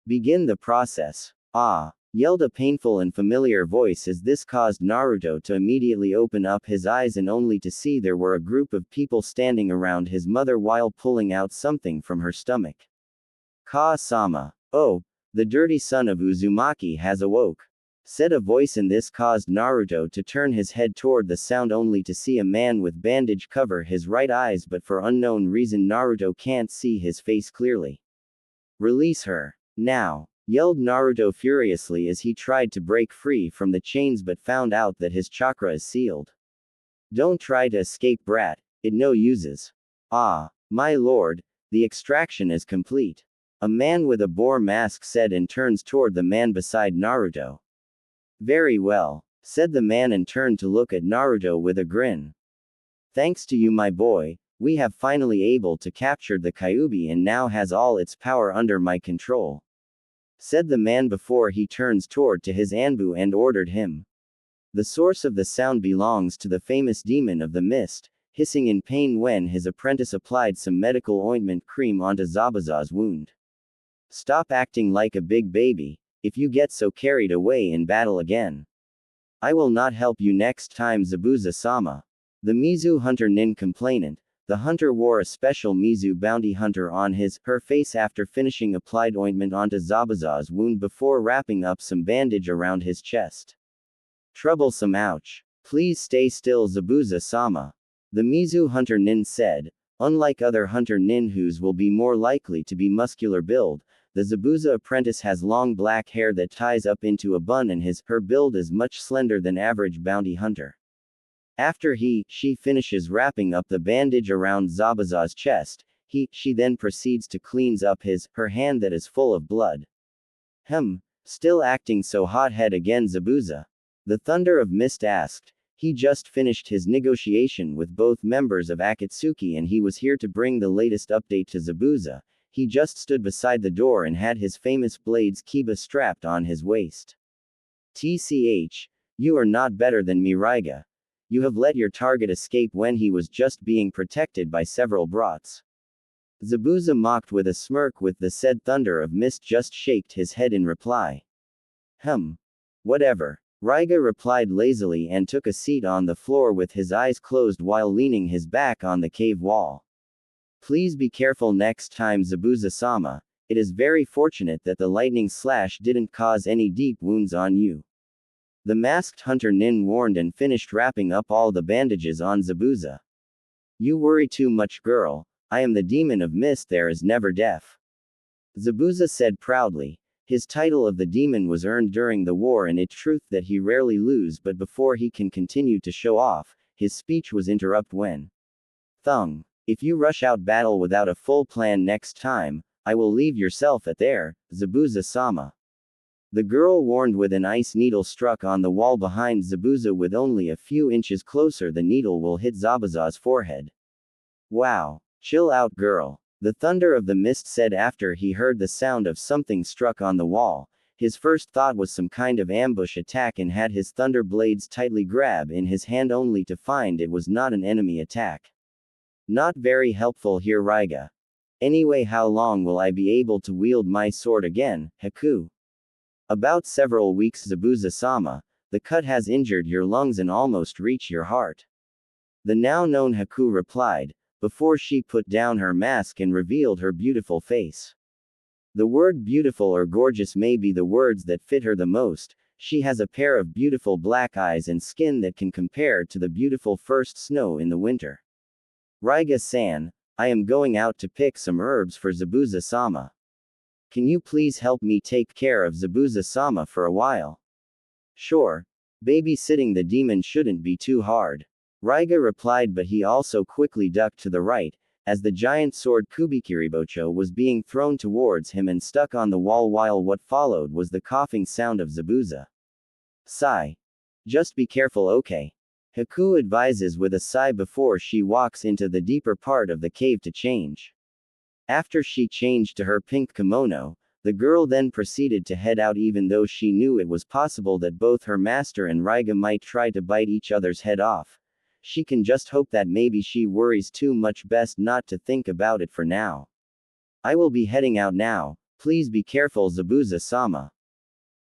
Begin the process. Ah! Yelled a painful and familiar voice as this caused Naruto to immediately open up his eyes and only to see there were a group of people standing around his mother while pulling out something from her stomach. Ka-sama. Oh, the dirty son of Uzumaki has awoke, said a voice, and this caused Naruto to turn his head toward the sound only to see a man with bandage cover his right eyes, but for unknown reason Naruto can't see his face clearly. Release her. Now! Yelled Naruto furiously as he tried to break free from the chains but found out that his chakra is sealed. Don't try to escape, brat, it no uses. Ah, my lord, the extraction is complete. A man with a boar mask said and turns toward the man beside Naruto. Very well, said the man and turned to look at Naruto with a grin. Thanks to you, my boy, we have finally able to capture the Kyuubi and now has all its power under my control, said the man before he turns toward to his Anbu and ordered him. The source of the sound belongs to the famous demon of the mist, hissing in pain when his apprentice applied some medical ointment cream onto Zabuza's wound. Stop acting like a big baby, if you get so carried away in battle again, I will not help you next time, Zabuza-sama. The Mizu hunter nin complainant. The hunter wore a special Mizu bounty hunter on her face after finishing applied ointment onto Zabuza's wound before wrapping up some bandage around his chest. Troublesome, ouch. Please stay still, Zabuza-sama. The Mizu hunter nin said. Unlike other hunter nin whose will be more likely to be muscular build, the Zabuza apprentice has long black hair that ties up into a bun and her build is much slender than average bounty hunter. After she finishes wrapping up the bandage around Zabuza's chest, she then proceeds to cleans up her hand that is full of blood. Still acting so hot-head again, Zabuza? The Thunder of Mist asked. He just finished his negotiation with both members of Akatsuki and he was here to bring the latest update to Zabuza. He just stood beside the door and had his famous blades Kiba strapped on his waist. TCH, you are not better than me, Raiga. You have let your target escape when he was just being protected by several brats. Zabuza mocked with a smirk with the said Thunder of Mist just shaked his head in reply. Whatever. Raiga replied lazily and took a seat on the floor with his eyes closed while leaning his back on the cave wall. Please be careful next time, Zabuza-sama. It is very fortunate that the lightning slash didn't cause any deep wounds on you. The masked hunter nin warned and finished wrapping up all the bandages on Zabuza. You worry too much, girl. I am the demon of mist, there is never deaf. Zabuza said proudly. His title of the demon was earned during the war and it's truth that he rarely lose, but before he can continue to show off, his speech was interrupted when Thung. If you rush out battle without a full plan next time, I will leave yourself at there, Zabuza-sama. The girl warned with an ice needle struck on the wall behind Zabuza with only a few inches closer the needle will hit Zabuza's forehead. Wow. Chill out, girl. The Thunder of the Mist said after he heard the sound of something struck on the wall. His first thought was some kind of ambush attack and had his thunder blades tightly grab in his hand only to find it was not an enemy attack. Not very helpful here, Raiga. Anyway, how long will I be able to wield my sword again, Haku? About several weeks, Zabuza-sama. The cut has injured your lungs and almost reached your heart. The now known Haku replied, before she put down her mask and revealed her beautiful face. The word beautiful or gorgeous may be the words that fit her the most. She has a pair of beautiful black eyes and skin that can compare to the beautiful first snow in the winter. Raiga-san, I am going out to pick some herbs for Zabuza-sama. Can you please help me take care of Zabuza-sama for a while? Sure. Babysitting the demon shouldn't be too hard. Raiga replied, but he also quickly ducked to the right, as the giant sword Kubikiribocho was being thrown towards him and stuck on the wall while what followed was the coughing sound of Zabuza. Sigh. Just be careful, okay? Haku advises with a sigh before she walks into the deeper part of the cave to change. After she changed to her pink kimono, The girl then proceeded to head out even though she knew it was possible that both her master and Raiga might try to bite each other's head off. She can just hope that maybe she worries too much, best not to think about it for now. I will be heading out now, please be careful Zabuza-sama.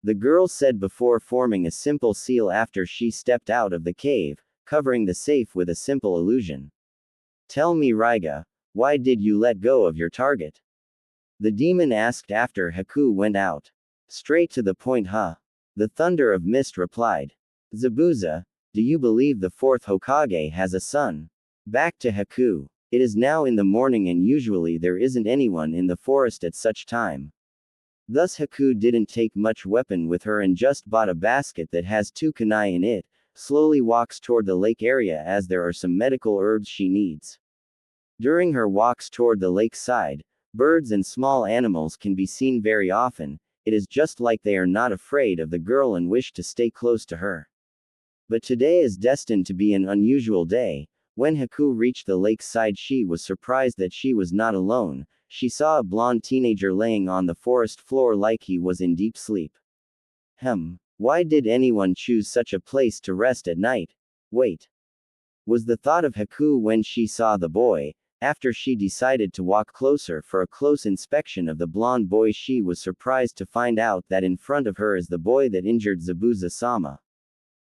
The girl said before forming a simple seal after she stepped out of the cave, covering the safe with a simple illusion. Tell me Raiga, why did you let go of your target? The demon asked after Haku went out. Straight to the point huh? The Thunder of Mist replied. Zabuza, do you believe the fourth Hokage has a son? Back to Haku. It is now in the morning and usually there isn't anyone in the forest at such time. Thus Haku didn't take much weapon with her and just bought a basket that has 2 kunai in it, slowly walks toward the lake area as there are some medical herbs she needs. During her walks toward the lake side, birds and small animals can be seen very often. It is just like they are not afraid of the girl and wish to stay close to her. But today is destined to be an unusual day. When Haku reached the lake side, she was surprised that she was not alone. She saw a blonde teenager laying on the forest floor like he was in deep sleep. Why did anyone choose such a place to rest at night? Wait. Was the thought of Haku when she saw the boy. After she decided to walk closer for a close inspection of the blonde boy, she was surprised to find out that in front of her is the boy that injured Zabuza-sama.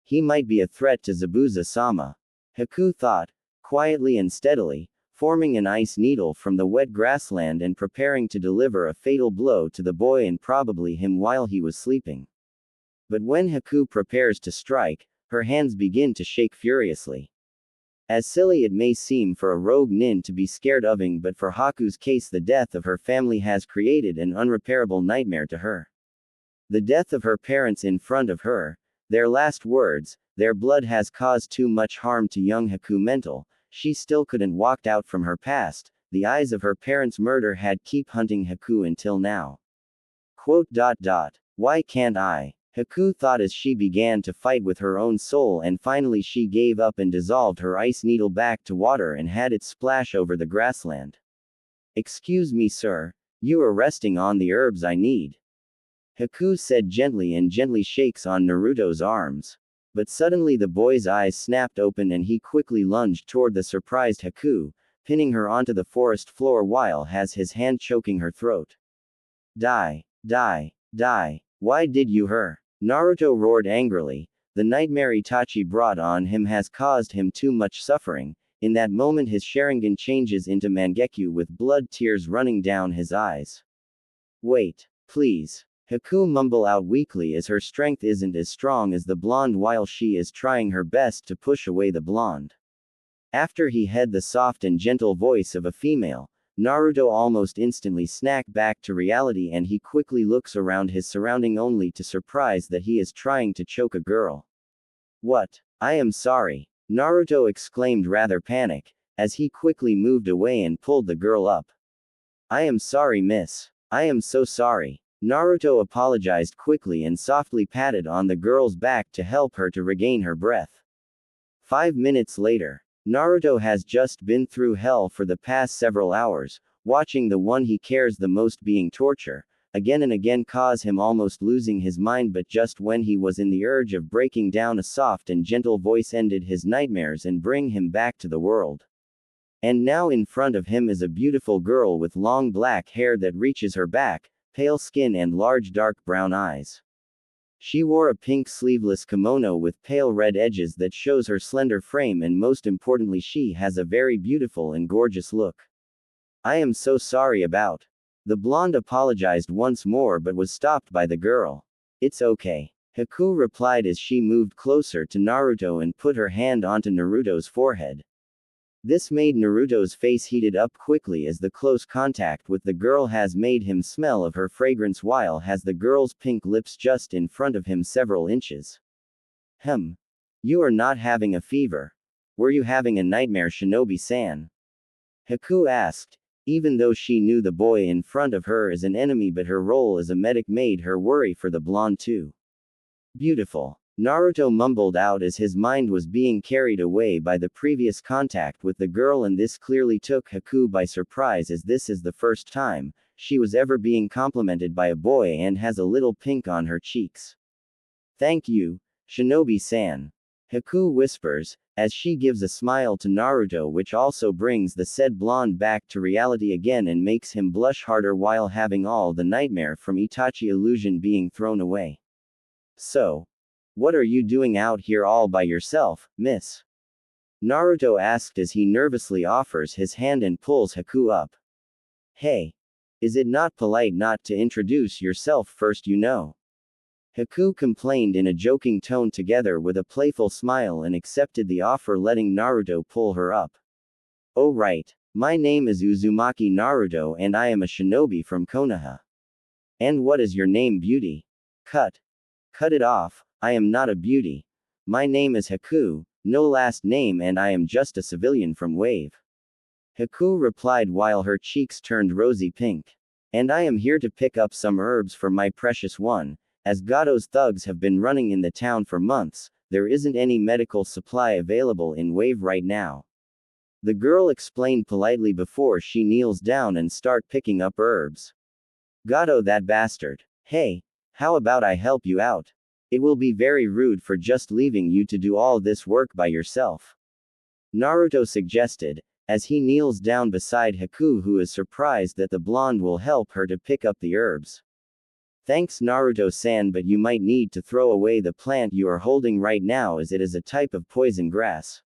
He might be a threat to Zabuza-sama. Haku thought, quietly and steadily, forming an ice needle from the wet grassland and preparing to deliver a fatal blow to the boy and probably him while he was sleeping. But when Haku prepares to strike, her hands begin to shake furiously. As silly it may seem for a rogue nin to be scared of him, but for Haku's case the death of her family has created an unrepairable nightmare to her. The death of her parents in front of her, their last words, their blood has caused too much harm to young Haku mental. She still couldn't walk out from her past. The eyes of her parents' murder had keep hunting Haku until now. Why can't I? Haku thought as she began to fight with her own soul, and finally she gave up and dissolved her ice needle back to water and had it splash over the grassland. Excuse me sir, you are resting on the herbs I need. Haku said gently and gently shakes on Naruto's arms. But suddenly the boy's eyes snapped open and he quickly lunged toward the surprised Haku, pinning her onto the forest floor while has his hand choking her throat. Die. Why did you her? Naruto roared angrily. The nightmare Itachi brought on him has caused him too much suffering. In that moment his Sharingan changes into Mangekyo with blood tears running down his eyes. Wait, please. Haku mumbled out weakly as her strength isn't as strong as the blonde while she is trying her best to push away the blonde. After he heard the soft and gentle voice of a female, Naruto almost instantly snapped back to reality and he quickly looks around his surrounding only to surprise that he is trying to choke a girl. What? I am sorry. Naruto exclaimed rather panic, as he quickly moved away and pulled the girl up. I am sorry miss. I am so sorry. Naruto apologized quickly and softly patted on the girl's back to help her to regain her breath. 5 minutes later. Naruto has just been through hell for the past several hours, watching the one he cares the most being tortured, again and again cause him almost losing his mind, but just when he was in the urge of breaking down, a soft and gentle voice ended his nightmares and bring him back to the world. And now in front of him is a beautiful girl with long black hair that reaches her back, pale skin and large dark brown eyes. She wore a pink sleeveless kimono with pale red edges that shows her slender frame, and most importantly she has a very beautiful and gorgeous look. I am so sorry about. The blonde apologized once more but was stopped by the girl. It's okay. Haku replied as she moved closer to Naruto and put her hand onto Naruto's forehead. This made Naruto's face heated up quickly as the close contact with the girl has made him smell of her fragrance while has the girl's pink lips just in front of him several inches. You are not having a fever. Were you having a nightmare Shinobi-san? Haku asked, even though she knew the boy in front of her is an enemy, but her role as a medic made her worry for the blonde too. Beautiful. Naruto mumbled out as his mind was being carried away by the previous contact with the girl, and this clearly took Haku by surprise as this is the first time she was ever being complimented by a boy and has a little pink on her cheeks. Thank you, Shinobi-san. Haku whispers, as she gives a smile to Naruto, which also brings the said blonde back to reality again and makes him blush harder while having all the nightmare from Itachi illusion being thrown away. So, what are you doing out here all by yourself, miss? Naruto asked as he nervously offers his hand and pulls Haku up. Hey. Is it not polite not to introduce yourself first, you know? Haku complained in a joking tone together with a playful smile and accepted the offer, letting Naruto pull her up. Oh right. My name is Uzumaki Naruto and I am a shinobi from Konoha. And what is your name, beauty? Cut. Cut it off, I am not a beauty. My name is Haku, no last name, and I am just a civilian from Wave. Haku replied while her cheeks turned rosy pink. And I am here to pick up some herbs for my precious one. As Gato's thugs have been running in the town for months, there isn't any medical supply available in Wave right now. The girl explained politely before she kneels down and start picking up herbs. Gato, that bastard. Hey, how about I help you out? It will be very rude for just leaving you to do all this work by yourself. Naruto suggested, as he kneels down beside Haku, who is surprised that the blonde will help her to pick up the herbs. Thanks, Naruto-san, but you might need to throw away the plant you are holding right now, as it is a type of poison grass.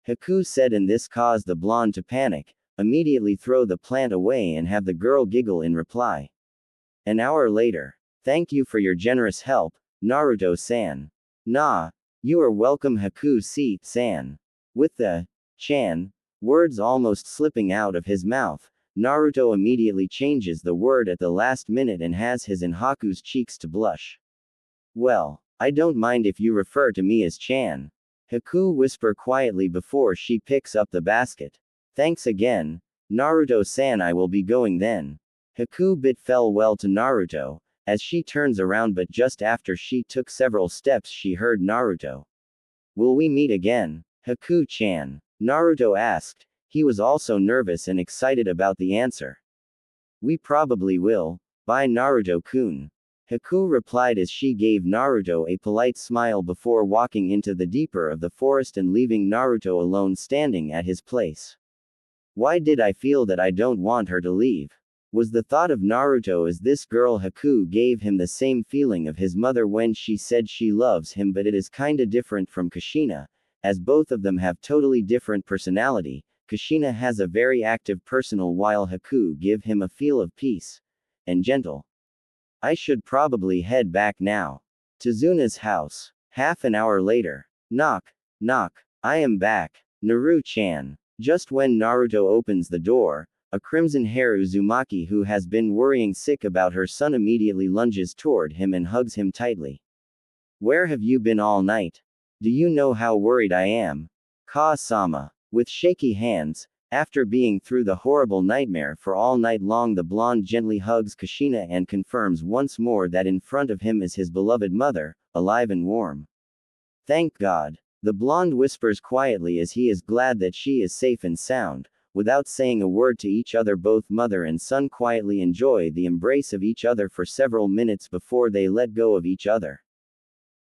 Haku said, and this caused the blonde to panic, immediately throw the plant away and have the girl giggle in reply. An hour later. Thank you for your generous help, Naruto-san. Nah, you are welcome, Haku-san. With the chan words almost slipping out of his mouth, Naruto immediately changes the word at the last minute and has his and Haku's cheeks to blush. Well, I don't mind if you refer to me as Chan. Haku whisper quietly before she picks up the basket. Thanks again, Naruto-san, I will be going then. Haku bit fell well to Naruto, as she turns around, but just after she took several steps she heard Naruto. Will we meet again, Haku-chan? Naruto asked. He was also nervous and excited about the answer. We probably will. Bye, Naruto-kun. Haku replied as she gave Naruto a polite smile before walking into the deeper of the forest and leaving Naruto alone standing at his place. Why did I feel that I don't want her to leave? Was the thought of Naruto, as this girl Haku gave him the same feeling of his mother when she said she loves him, but it is kinda different from Kushina, as both of them have totally different personality. Kushina has a very active personal while Haku give him a feel of peace and gentle. I should probably head back now. To Zuna's house. Half an hour later. Knock. Knock. I am back. Naru-chan. Just when Naruto opens the door, a crimson-haired Uzumaki who has been worrying sick about her son immediately lunges toward him and hugs him tightly. Where have you been all night? Do you know how worried I am? Ka-sama. With shaky hands, after being through the horrible nightmare for all night long, the blonde gently hugs Kushina and confirms once more that in front of him is his beloved mother, alive and warm. Thank God. The blonde whispers quietly as he is glad that she is safe and sound. Without saying a word to each other, both mother and son quietly enjoy the embrace of each other for several minutes before they let go of each other.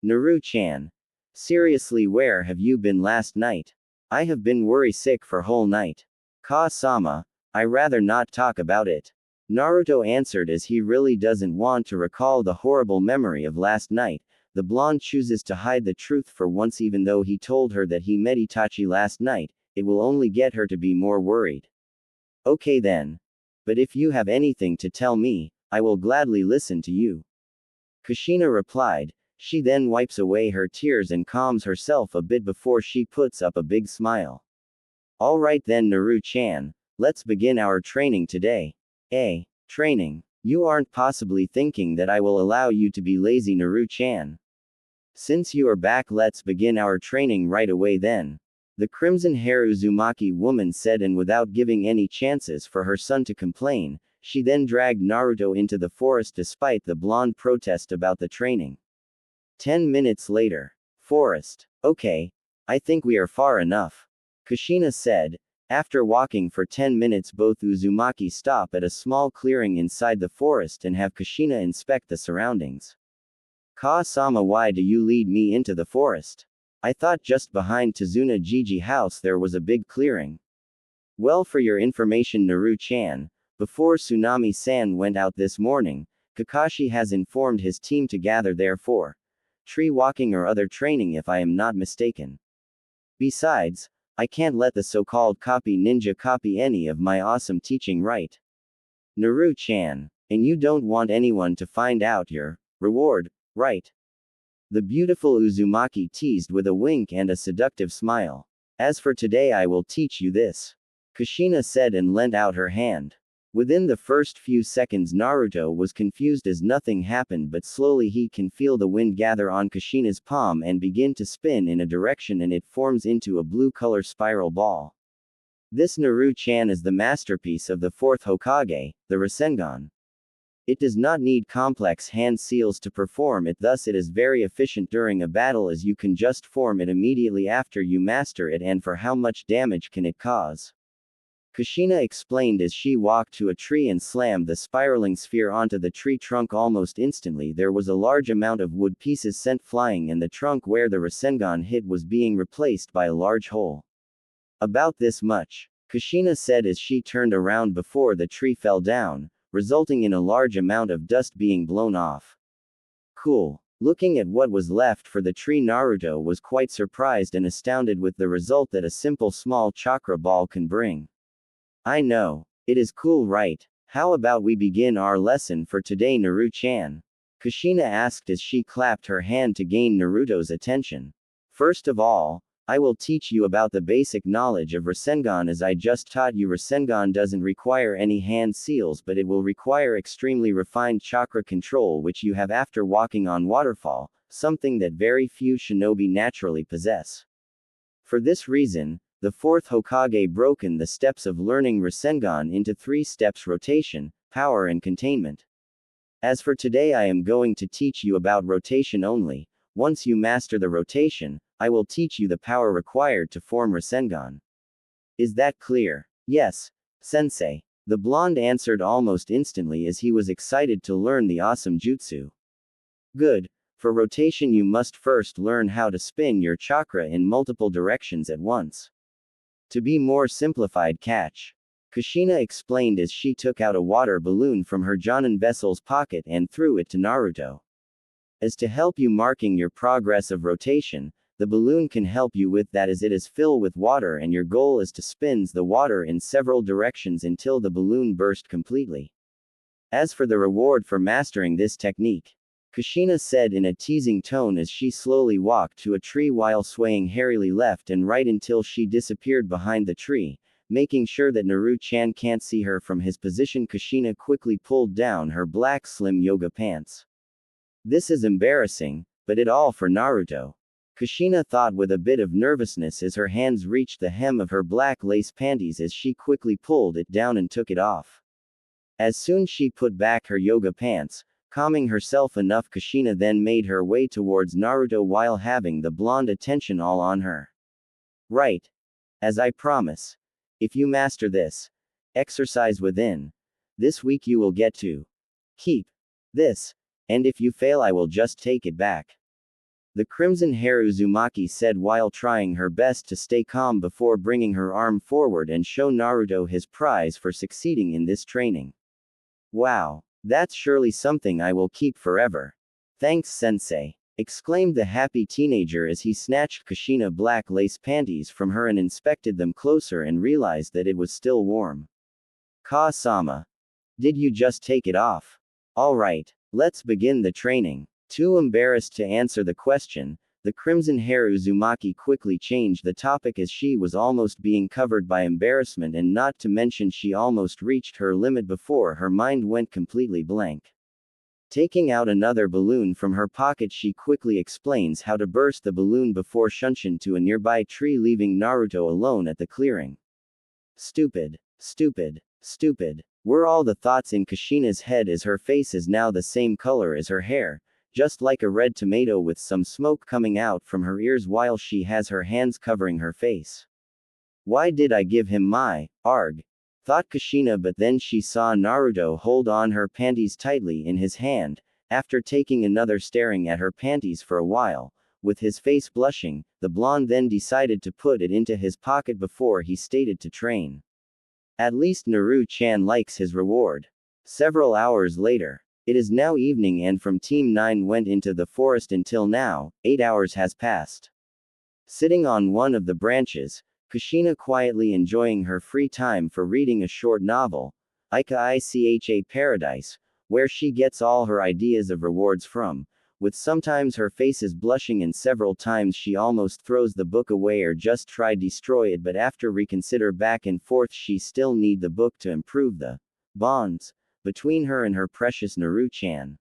Naru-chan. Seriously, where have you been last night? I have been worry sick for whole night. Ka-sama, I rather not talk about it. Naruto answered as he really doesn't want to recall the horrible memory of last night. The blonde chooses to hide the truth for once, even though he told her that he met Itachi last night. It will only get her to be more worried. Okay then. But if you have anything to tell me, I will gladly listen to you. Kushina replied. She then wipes away her tears and calms herself a bit before she puts up a big smile. Alright then, Naru-chan, let's begin our training today. Training. You aren't possibly thinking that I will allow you to be lazy, Naru-chan. Since you are back, let's begin our training right away then. The crimson-haired Uzumaki woman said, and without giving any chances for her son to complain, she then dragged Naruto into the forest despite the blonde protest about the training. 10 minutes later. Forest. Okay. I think we are far enough. Kushina said, After walking for 10 minutes, both Uzumaki stop at a small clearing inside the forest and have Kushina inspect the surroundings. Ka-sama, why do you lead me into the forest? I thought just behind Tazuna Jiji house there was a big clearing. Well, for your information, Naru-chan, before Tsunami-san went out this morning, Kakashi has informed his team to gather there for tree walking or other training, if I am not mistaken. Besides, I can't let the so-called copy ninja copy any of my awesome teaching, right? Naru-chan, and you don't want anyone to find out your reward, right? The beautiful Uzumaki teased with a wink and a seductive smile. As for today, I will teach you this, Kushina said and lent out her hand. Within the first few seconds, Naruto was confused as nothing happened, but slowly he can feel the wind gather on Kushina's palm and begin to spin in a direction, and it forms into a blue color spiral ball. This Naru-chan is the masterpiece of the fourth Hokage, the Rasengan. It does not need complex hand seals to perform it, thus it is very efficient during a battle, as you can just form it immediately after you master it. And for how much damage can it cause? Kushina explained as she walked to a tree and slammed the spiraling sphere onto the tree trunk. Almost instantly there was a large amount of wood pieces sent flying, and the trunk where the Rasengan hit was being replaced by a large hole. About this much, Kushina said as she turned around before the tree fell down, resulting in a large amount of dust being blown off. Cool. Looking at what was left for the tree, Naruto was quite surprised and astounded with the result that a simple small chakra ball can bring. I know. It is cool, right? How about we begin our lesson for today, Naru-chan? Kushina asked as she clapped her hand to gain Naruto's attention. First of all, I will teach you about the basic knowledge of Rasengan. As I just taught you, Rasengan doesn't require any hand seals, but it will require extremely refined chakra control, which you have after walking on waterfall, something that very few shinobi naturally possess. For this reason, the fourth Hokage broken the steps of learning Rasengan into 3 steps: rotation, power and containment. As for today, I am going to teach you about rotation only. Once you master the rotation, I will teach you the power required to form Rasengan. Is that clear? Yes, sensei. The blonde answered almost instantly as he was excited to learn the awesome jutsu. Good. For rotation you must first learn how to spin your chakra in multiple directions at once. To be more simplified, catch. Kushina explained as she took out a water balloon from her Jonin vessel's pocket and threw it to Naruto. As to help you marking your progress of rotation, the balloon can help you with that, as it is filled with water and your goal is to spin the water in several directions until the balloon burst completely. As for the reward for mastering this technique, Kushina said in a teasing tone as she slowly walked to a tree while swaying hairily left and right until she disappeared behind the tree, making sure that Naru-chan can't see her from his position. Kushina quickly pulled down her black slim yoga pants. This is embarrassing, but it all for Naruto, Kushina thought with a bit of nervousness as her hands reached the hem of her black lace panties as she quickly pulled it down and took it off. As soon as she put back her yoga pants, calming herself enough, Kushina then made her way towards Naruto while having the blonde attention all on her. Right. As I promise. If you master this exercise within this week, you will get to keep this. And if you fail, I will just take it back. The crimson hair Uzumaki said while trying her best to stay calm before bringing her arm forward and show Naruto his prize for succeeding in this training. Wow. That's surely something I will keep forever. Thanks, sensei, exclaimed the happy teenager as he snatched Kushina black lace panties from her and inspected them closer and realized that it was still warm. Ka-sama. Did you just take it off? Alright, let's begin the training. Too embarrassed to answer the question, the crimson hair Uzumaki quickly changed the topic as she was almost being covered by embarrassment, and not to mention she almost reached her limit before her mind went completely blank. Taking out another balloon from her pocket, she quickly explains how to burst the balloon before shunshin to a nearby tree, leaving Naruto alone at the clearing. Stupid, stupid, stupid, were all the thoughts in Kushina's head as her face is now the same color as her hair, just like a red tomato, with some smoke coming out from her ears while she has her hands covering her face. Why did I give him my arg? Thought Kushina, but then she saw Naruto hold on her panties tightly in his hand, after taking another staring at her panties for a while. With his face blushing, the blonde then decided to put it into his pocket before he stated to train. At least Naru-chan likes his reward. Several hours later. It is now evening and from Team 9 went into the forest until now, 8 hours has passed. Sitting on one of the branches, Kushina quietly enjoying her free time for reading a short novel, Icha Paradise, where she gets all her ideas of rewards from, with sometimes her face is blushing and several times she almost throws the book away or just try destroy it, but after reconsider back and forth she still need the book to improve the bonds between her and her precious Naru-chan.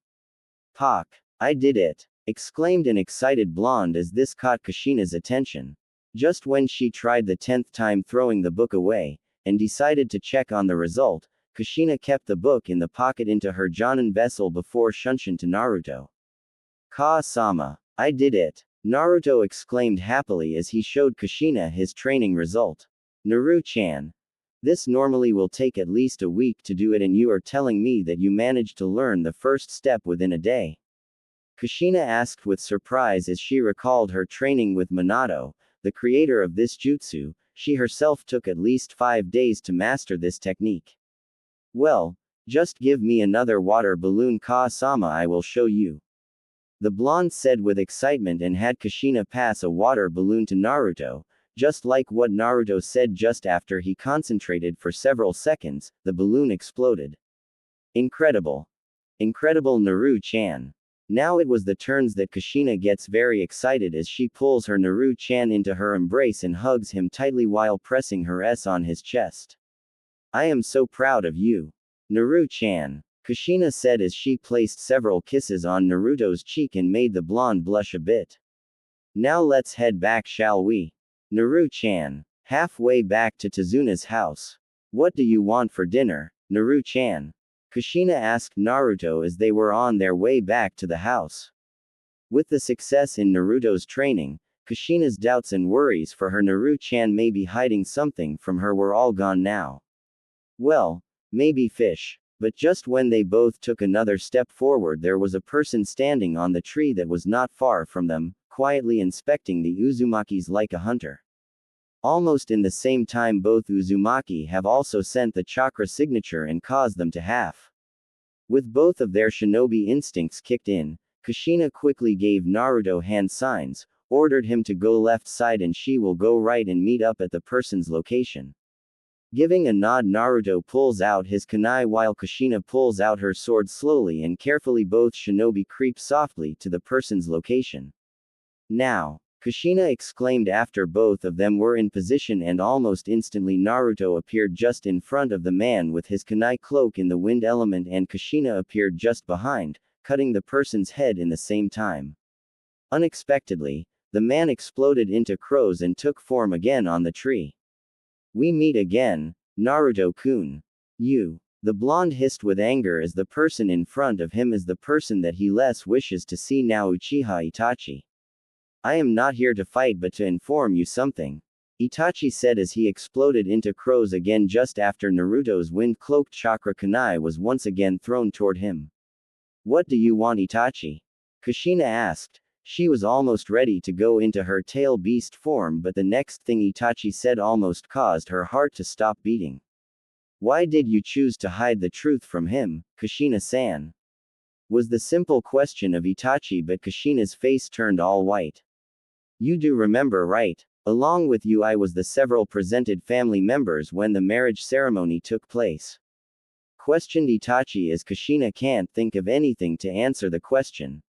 Pak! I did it! Exclaimed an excited blonde as this caught Kushina's attention. Just when she tried the 10th time throwing the book away, and decided to check on the result, Kushina kept the book in the pocket into her jonin vessel before shunshin to Naruto. Ka-sama! I did it! Naruto exclaimed happily as he showed Kushina his training result. Naru-chan, this normally will take at least a week to do it and you are telling me that you managed to learn the first step within a day. Kushina asked with surprise as she recalled her training with Minato, the creator of this jutsu. She herself took at least 5 days to master this technique. Well, just give me another water balloon, Ka-sama, I will show you. The blonde said with excitement and had Kushina pass a water balloon to Naruto. Just like what Naruto said, just after he concentrated for several seconds, the balloon exploded. Incredible. Incredible, Naru-chan. Now it was the turns that Kushina gets very excited as she pulls her Naru-chan into her embrace and hugs him tightly while pressing her S on his chest. I am so proud of you. Naru-chan. Kushina said as she placed several kisses on Naruto's cheek and made the blonde blush a bit. Now let's head back, shall we? Naru-chan. Halfway back to Tazuna's house. What do you want for dinner, Naru-chan? Kushina asked Naruto as they were on their way back to the house. With the success in Naruto's training, Kushina's doubts and worries for her Naru-chan may be hiding something from her were all gone now. Well, maybe fish. But just when they both took another step forward, there was a person standing on the tree that was not far from them, quietly inspecting the Uzumakis like a hunter. Almost in the same time, both Uzumaki have also sent the chakra signature and caused them to half. With both of their shinobi instincts kicked in, Kushina quickly gave Naruto hand signs, ordered him to go left side and she will go right and meet up at the person's location. Giving a nod, Naruto pulls out his kunai while Kushina pulls out her sword slowly and carefully. Both shinobi creep softly to the person's location. Now, Kushina exclaimed after both of them were in position, and almost instantly Naruto appeared just in front of the man with his kunai cloak in the wind element, and Kushina appeared just behind, cutting the person's head in the same time. Unexpectedly, the man exploded into crows and took form again on the tree. We meet again, Naruto-kun. You. The blonde hissed with anger as the person in front of him is the person that he less wishes to see now, Uchiha Itachi. I am not here to fight but to inform you something, Itachi said as he exploded into crows again just after Naruto's wind-cloaked chakra kunai was once again thrown toward him. What do you want, Itachi? Kushina asked. She was almost ready to go into her tail beast form, but the next thing Itachi said almost caused her heart to stop beating. Why did you choose to hide the truth from him, Kushina-san? Was the simple question of Itachi, but Kushina's face turned all white. You do remember, right? Along with you I was the several presented family members when the marriage ceremony took place. Questioned Itachi as Kushina can't think of anything to answer the question.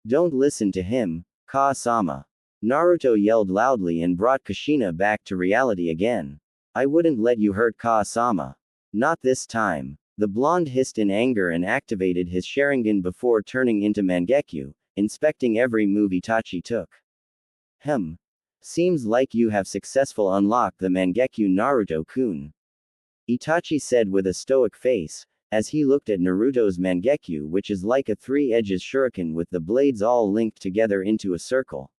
Don't listen to him, Ka-sama. Naruto yelled loudly and brought Kushina back to reality again. I wouldn't let you hurt Ka-sama. Not this time. The blonde hissed in anger and activated his Sharingan before turning into Mangekyo, inspecting every move Itachi took. Seems like you have successfully unlocked the Mangekyo, Naruto-kun. Itachi said with a stoic face, as he looked at Naruto's Mangekyo, which is like a three-edged shuriken with the blades all linked together into a circle.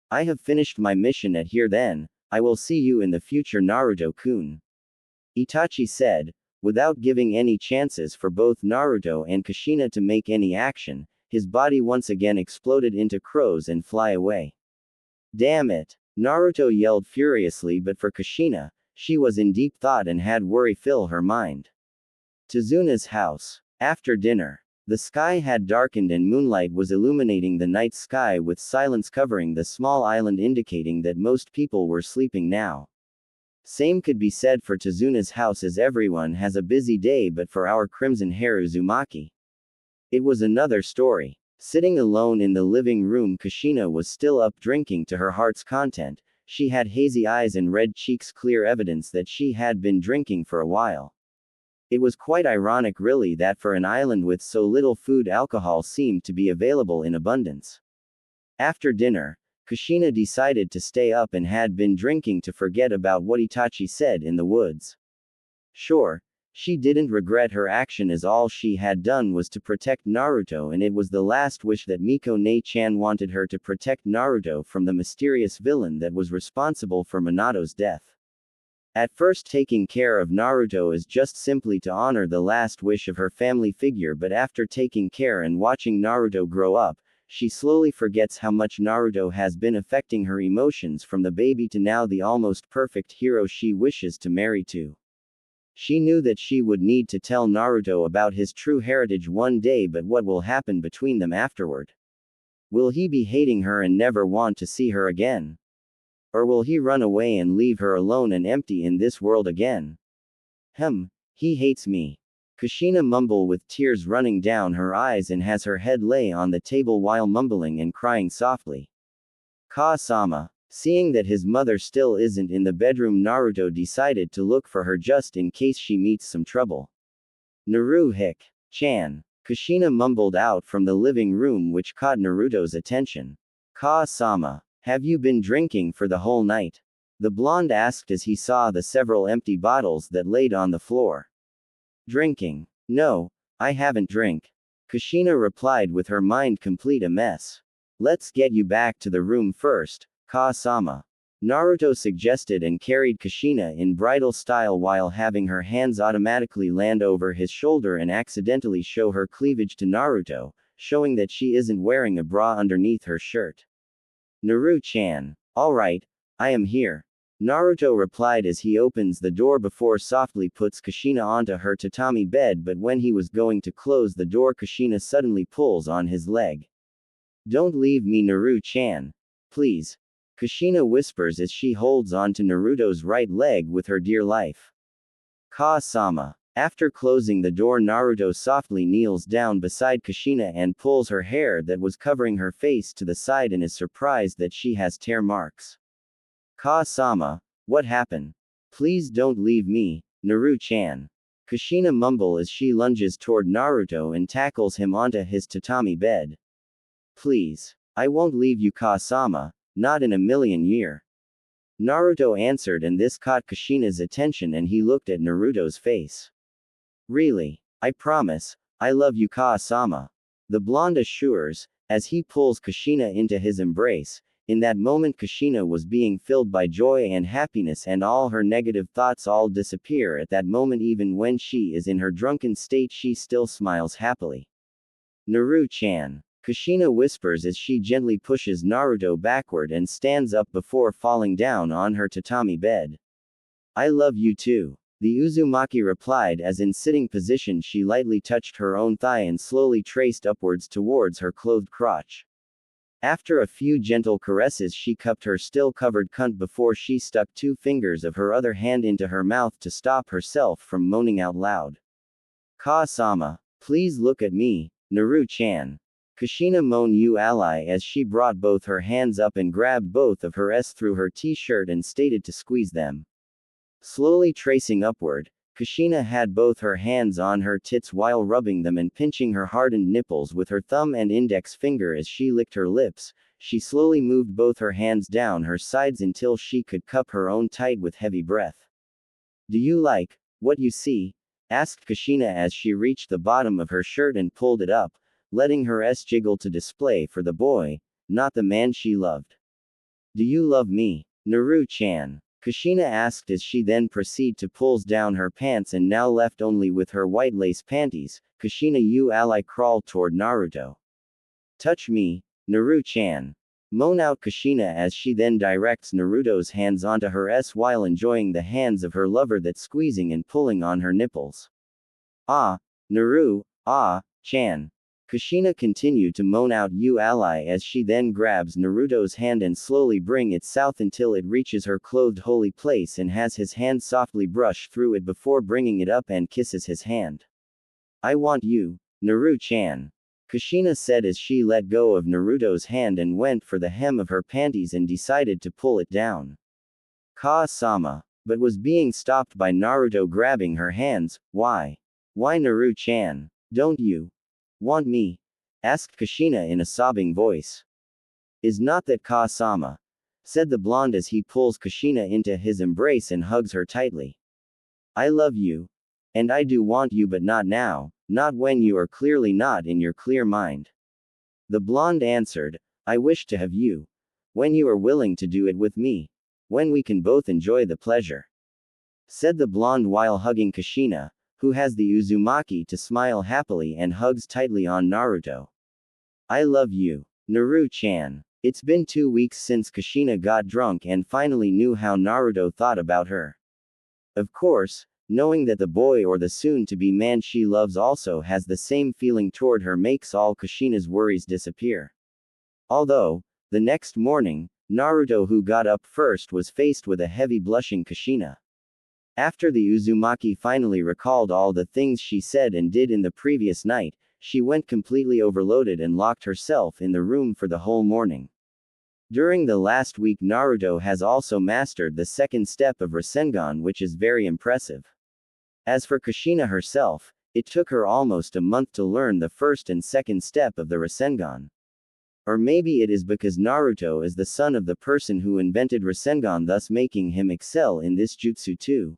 I have finished my mission at here then, I will see you in the future, Naruto-kun. Itachi said, without giving any chances for both Naruto and Kushina to make any action. His body once again exploded into crows and fly away. Damn it! Naruto yelled furiously, but for Kushina, she was in deep thought and had worry fill her mind. Tazuna's house. After dinner, the sky had darkened and moonlight was illuminating the night sky with silence covering the small island, indicating that most people were sleeping now. Same could be said for Tazuna's house, as everyone has a busy day, but for our crimson hair Uzumaki, it was another story. Sitting alone in the living room, Kushina was still up drinking to her heart's content. She had hazy eyes and red cheeks, clear evidence that she had been drinking for a while. It was quite ironic, really, that for an island with so little food, alcohol seemed to be available in abundance. After dinner, Kushina decided to stay up and had been drinking to forget about what Itachi said in the woods. Sure, she didn't regret her action, as all she had done was to protect Naruto, and it was the last wish that Miko Ne-chan wanted her to protect Naruto from the mysterious villain that was responsible for Minato's death. At first, taking care of Naruto is just simply to honor the last wish of her family figure, but after taking care and watching Naruto grow up, she slowly forgets how much Naruto has been affecting her emotions, from the baby to now the almost perfect hero she wishes to marry to. She knew that she would need to tell Naruto about his true heritage one day, but what will happen between them afterward? Will he be hating her and never want to see her again? Or will he run away and leave her alone and empty in this world again? He hates me. Kushina mumbled with tears running down her eyes and has her head lay on the table while mumbling and crying softly. Ka-sama. Seeing that his mother still isn't in the bedroom, Naruto decided to look for her just in case she meets some trouble. Naruto-chan. Kushina mumbled out from the living room, which caught Naruto's attention. Ka-sama. Have you been drinking for the whole night? The blonde asked as he saw the several empty bottles that laid on the floor. Drinking? No, I haven't drank. Kushina replied with her mind complete a mess. Let's get you back to the room first, Ka-sama. Naruto suggested and carried Kushina in bridal style while having her hands automatically land over his shoulder and accidentally show her cleavage to Naruto, showing that she isn't wearing a bra underneath her shirt. Naru-chan. Alright, I am here. Naruto replied as he opens the door before softly puts Kushina onto her tatami bed, but when he was going to close the door, Kushina suddenly pulls on his leg. Don't leave me, Naru-chan. Please. Kushina whispers as she holds on to Naruto's right leg with her dear life. Ka-sama. After closing the door, Naruto softly kneels down beside Kushina and pulls her hair that was covering her face to the side and is surprised that she has tear marks. Ka-sama, what happened? Please don't leave me, Naru-chan. Kushina mumbles as she lunges toward Naruto and tackles him onto his tatami bed. Please. I won't leave you, Ka-sama, not in a million years. Naruto answered, and this caught Kushina's attention and he looked at Naruto's face. Really? I promise, I love you, Ka-sama. The blonde assures, as he pulls Kushina into his embrace. In that moment, Kushina was being filled by joy and happiness, and all her negative thoughts all disappear at that moment. Even when she is in her drunken state, she still smiles happily. Naru-chan. Kushina whispers as she gently pushes Naruto backward and stands up before falling down on her tatami bed. I love you too. The Uzumaki replied as in sitting position she lightly touched her own thigh and slowly traced upwards towards her clothed crotch. After a few gentle caresses, she cupped her still covered cunt before she stuck 2 fingers of her other hand into her mouth to stop herself from moaning out loud. Ka-sama, please look at me, Naru-chan. Kushina moaned you ally as she brought both her hands up and grabbed both of her s through her t-shirt and stated to squeeze them. Slowly tracing upward, Kushina had both her hands on her tits while rubbing them and pinching her hardened nipples with her thumb and index finger as she licked her lips. She slowly moved both her hands down her sides until she could cup her own tight with heavy breath. Do you like what you see? Asked Kushina as she reached the bottom of her shirt and pulled it up, letting her s jiggle to display for the boy, not the man she loved. Do you love me? Naru-chan. Kushina asked as she then proceeded to pulls down her pants and now left only with her white lace panties. Kushina you ally crawled toward Naruto. Touch me, Naru-chan. Moan out Kushina as she then directs Naruto's hands onto her s while enjoying the hands of her lover that squeezing and pulling on her nipples. Ah, Naru, ah, chan. Kushina continued to moan out you ally as she then grabs Naruto's hand and slowly bring it south until it reaches her clothed holy place and has his hand softly brush through it before bringing it up and kisses his hand. I want you, Naru-chan. Kushina said as she let go of Naruto's hand and went for the hem of her panties and decided to pull it down. Ka-sama, but was being stopped by Naruto grabbing her hands. Why? Why Naru-chan? Don't you want me? Asked Kushina in a sobbing voice. Is not that Ka-sama? Said the blonde as he pulls Kushina into his embrace and hugs her tightly. I love you. And I do want you but not now, not when you are clearly not in your clear mind. The blonde answered, I wish to have you. When you are willing to do it with me. When we can both enjoy the pleasure. Said the blonde while hugging Kushina, who has the Uzumaki to smile happily and hugs tightly on Naruto. I love you, Naru-chan. It's been 2 weeks since Kushina got drunk and finally knew how Naruto thought about her. Of course, knowing that the boy or the soon-to-be man she loves also has the same feeling toward her makes all Kushina's worries disappear. Although, the next morning, Naruto who got up first was faced with a heavy blushing Kushina. After the Uzumaki finally recalled all the things she said and did in the previous night, she went completely overloaded and locked herself in the room for the whole morning. During the last week Naruto has also mastered the second step of Rasengan, which is very impressive. As for Kushina herself, it took her almost a month to learn the first and second step of the Rasengan. Or maybe it is because Naruto is the son of the person who invented Rasengan, thus making him excel in this jutsu too.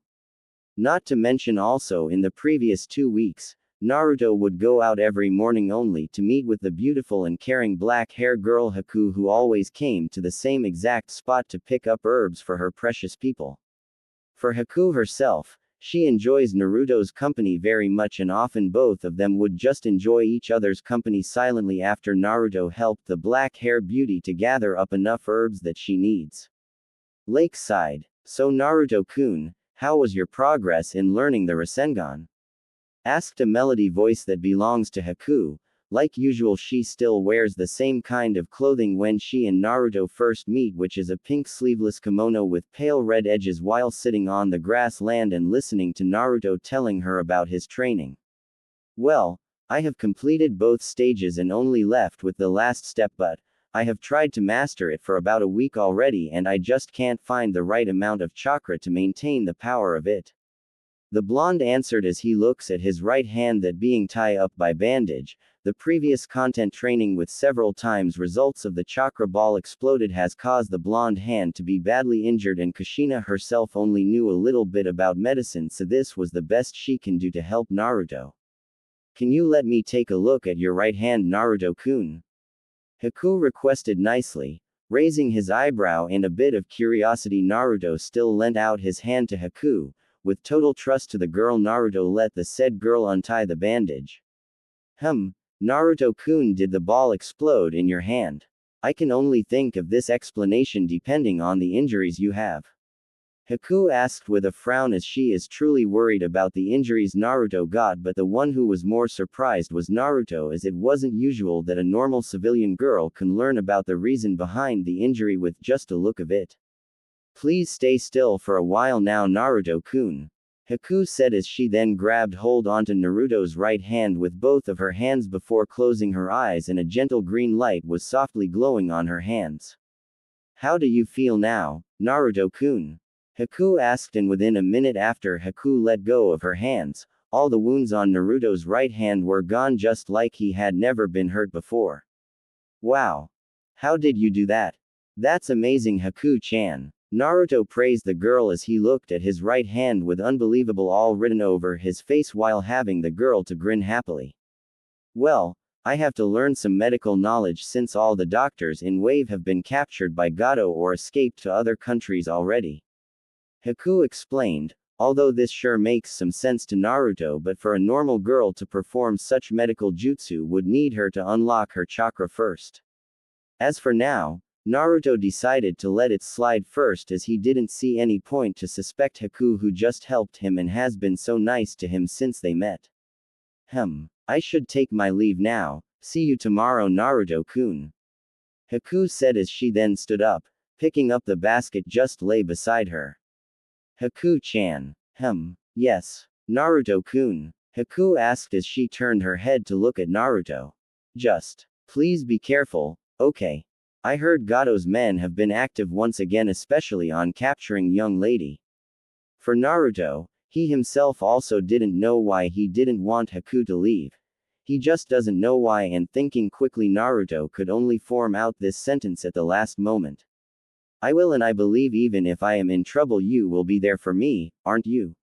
Not to mention also in the previous 2 weeks, Naruto would go out every morning only to meet with the beautiful and caring black-hair girl Haku, who always came to the same exact spot to pick up herbs for her precious people. For Haku herself, she enjoys Naruto's company very much and often both of them would just enjoy each other's company silently after Naruto helped the black-hair beauty to gather up enough herbs that she needs. Lakeside. So Naruto-kun, how was your progress in learning the Rasengan? Asked a melody voice that belongs to Haku. Like usual she still wears the same kind of clothing when she and Naruto first meet, which is a pink sleeveless kimono with pale red edges, while sitting on the grassland and listening to Naruto telling her about his training. Well, I have completed both stages and only left with the last step, but I have tried to master it for about a week already and I just can't find the right amount of chakra to maintain the power of it. The blonde answered as he looks at his right hand that being tied up by bandage. The previous content training with several times results of the chakra ball exploded has caused the blonde hand to be badly injured, and Kushina herself only knew a little bit about medicine, so this was the best she can do to help Naruto. Can you let me take a look at your right hand, Naruto-kun? Haku requested nicely. Raising his eyebrow in a bit of curiosity, Naruto still lent out his hand to Haku. With total trust to the girl, Naruto let the said girl untie the bandage. Naruto-kun, did the ball explode in your hand? I can only think of this explanation depending on the injuries you have. Haku asked with a frown as she is truly worried about the injuries Naruto got, but the one who was more surprised was Naruto, as it wasn't usual that a normal civilian girl can learn about the reason behind the injury with just a look of it. Please stay still for a while now, Naruto-kun. Haku said as she then grabbed hold onto Naruto's right hand with both of her hands before closing her eyes, and a gentle green light was softly glowing on her hands. How do you feel now, Naruto-kun? Haku asked, and within a minute after Haku let go of her hands, all the wounds on Naruto's right hand were gone, just like he had never been hurt before. Wow! How did you do that? That's amazing, Haku-chan. Naruto praised the girl as he looked at his right hand with unbelievable all written over his face while having the girl to grin happily. Well, I have to learn some medical knowledge since all the doctors in Wave have been captured by Gato or escaped to other countries already. Haku explained, although this sure makes some sense to Naruto, but for a normal girl to perform such medical jutsu would need her to unlock her chakra first. As for now, Naruto decided to let it slide first as he didn't see any point to suspect Haku, who just helped him and has been so nice to him since they met. I should take my leave now. See you tomorrow, Naruto-kun. Haku said as she then stood up, picking up the basket just lay beside her. Haku-chan. Yes. Naruto-kun. Haku asked as she turned her head to look at Naruto. Just, please be careful, okay? I heard Gato's men have been active once again, especially on capturing young lady. For Naruto, he himself also didn't know why he didn't want Haku to leave. He just doesn't know why, and thinking quickly Naruto could only form out this sentence at the last moment. I will, and I believe even if I am in trouble you will be there for me, aren't you?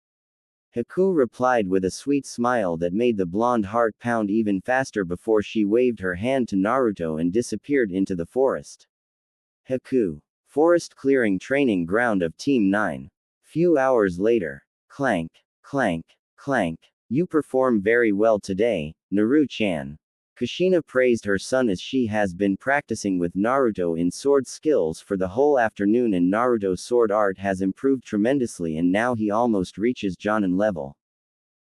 Haku replied with a sweet smile that made the blonde heart pound even faster before she waved her hand to Naruto and disappeared into the forest. Haku. Forest clearing training ground of Team 9. Few hours later. Clank, clank, clank. You perform very well today, Naru-chan. Kushina praised her son as she has been practicing with Naruto in sword skills for the whole afternoon, and Naruto's sword art has improved tremendously and now he almost reaches Jonin level.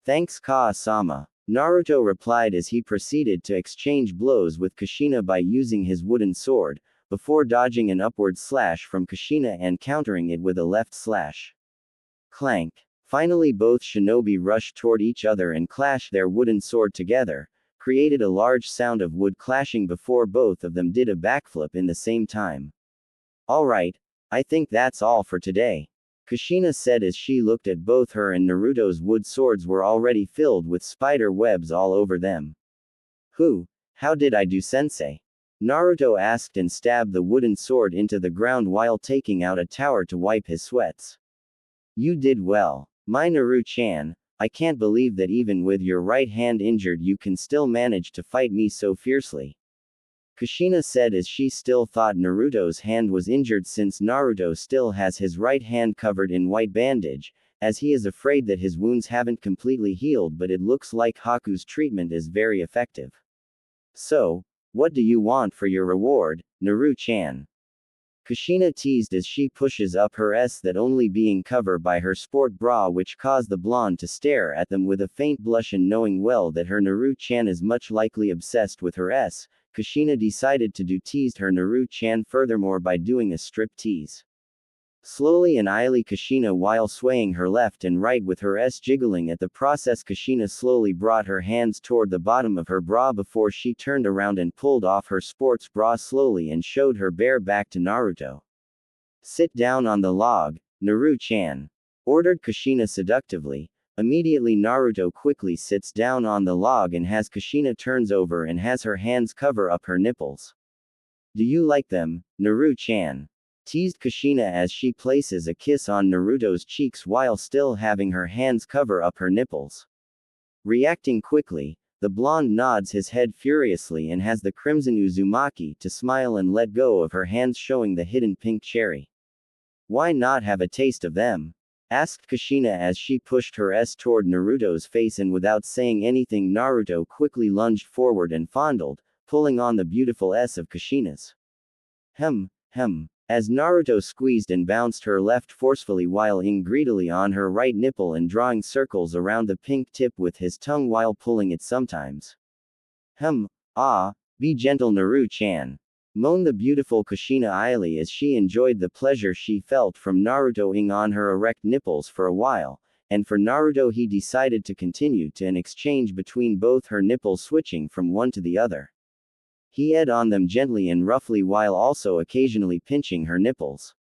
Thanks Ka-sama. Naruto replied as he proceeded to exchange blows with Kushina by using his wooden sword, before dodging an upward slash from Kushina and countering it with a left slash. Clank. Finally both shinobi rushed toward each other and clashed their wooden sword together, created a large sound of wood clashing before both of them did a backflip in the same time. Alright, I think that's all for today. Kushina said as she looked at both her and Naruto's wood swords were already filled with spider webs all over them. How did I do, sensei? Naruto asked and stabbed the wooden sword into the ground while taking out a towel to wipe his sweats. You did well. My Naru-chan, I can't believe that even with your right hand injured you can still manage to fight me so fiercely. Kushina said as she still thought Naruto's hand was injured since Naruto still has his right hand covered in white bandage, as he is afraid that his wounds haven't completely healed, but it looks like Haku's treatment is very effective. So, what do you want for your reward, Naru-chan? Kushina teased as she pushes up her S that only being covered by her sport bra, which caused the blonde to stare at them with a faint blush, and knowing well that her Naru-chan is much likely obsessed with her S, Kushina decided to teased her Naru-chan furthermore by doing a strip tease. Slowly and idly Kushina while swaying her left and right with her S jiggling at the process, Kushina slowly brought her hands toward the bottom of her bra before she turned around and pulled off her sports bra slowly and showed her bare back to Naruto. Sit down on the log, Naru-chan, ordered Kushina seductively. Immediately Naruto quickly sits down on the log and has Kushina turns over and has her hands cover up her nipples. Do you like them, Naru-chan? Teased Kushina as she places a kiss on Naruto's cheeks while still having her hands cover up her nipples. Reacting quickly, the blonde nods his head furiously and has the crimson Uzumaki to smile and let go of her hands, showing the hidden pink cherry. Why not have a taste of them? Asked Kushina as she pushed her S toward Naruto's face, and without saying anything Naruto quickly lunged forward and fondled, pulling on the beautiful S of Kushina's. As Naruto squeezed and bounced her left forcefully while greedily on her right nipple and drawing circles around the pink tip with his tongue while pulling it sometimes. Be gentle, Naru-chan. Moaned the beautiful Kushina idly as she enjoyed the pleasure she felt from Naruto-ing on her erect nipples for a while, and for Naruto he decided to continue to an exchange between both her nipples, switching from one to the other. He ed on them gently and roughly while also occasionally pinching her nipples.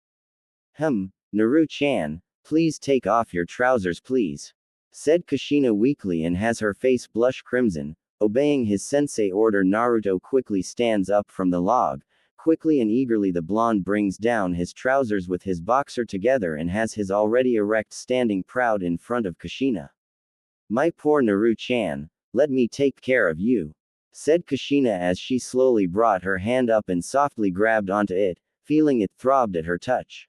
Naru-chan, please take off your trousers please, said Kushina weakly and has her face blush crimson. Obeying his sensei order, Naruto quickly stands up from the log. Quickly and eagerly the blonde brings down his trousers with his boxer together and has his already erect standing proud in front of Kushina. My poor Naru-chan, let me take care of you. said Kushina as she slowly brought her hand up and softly grabbed onto it, feeling it throbbed at her touch.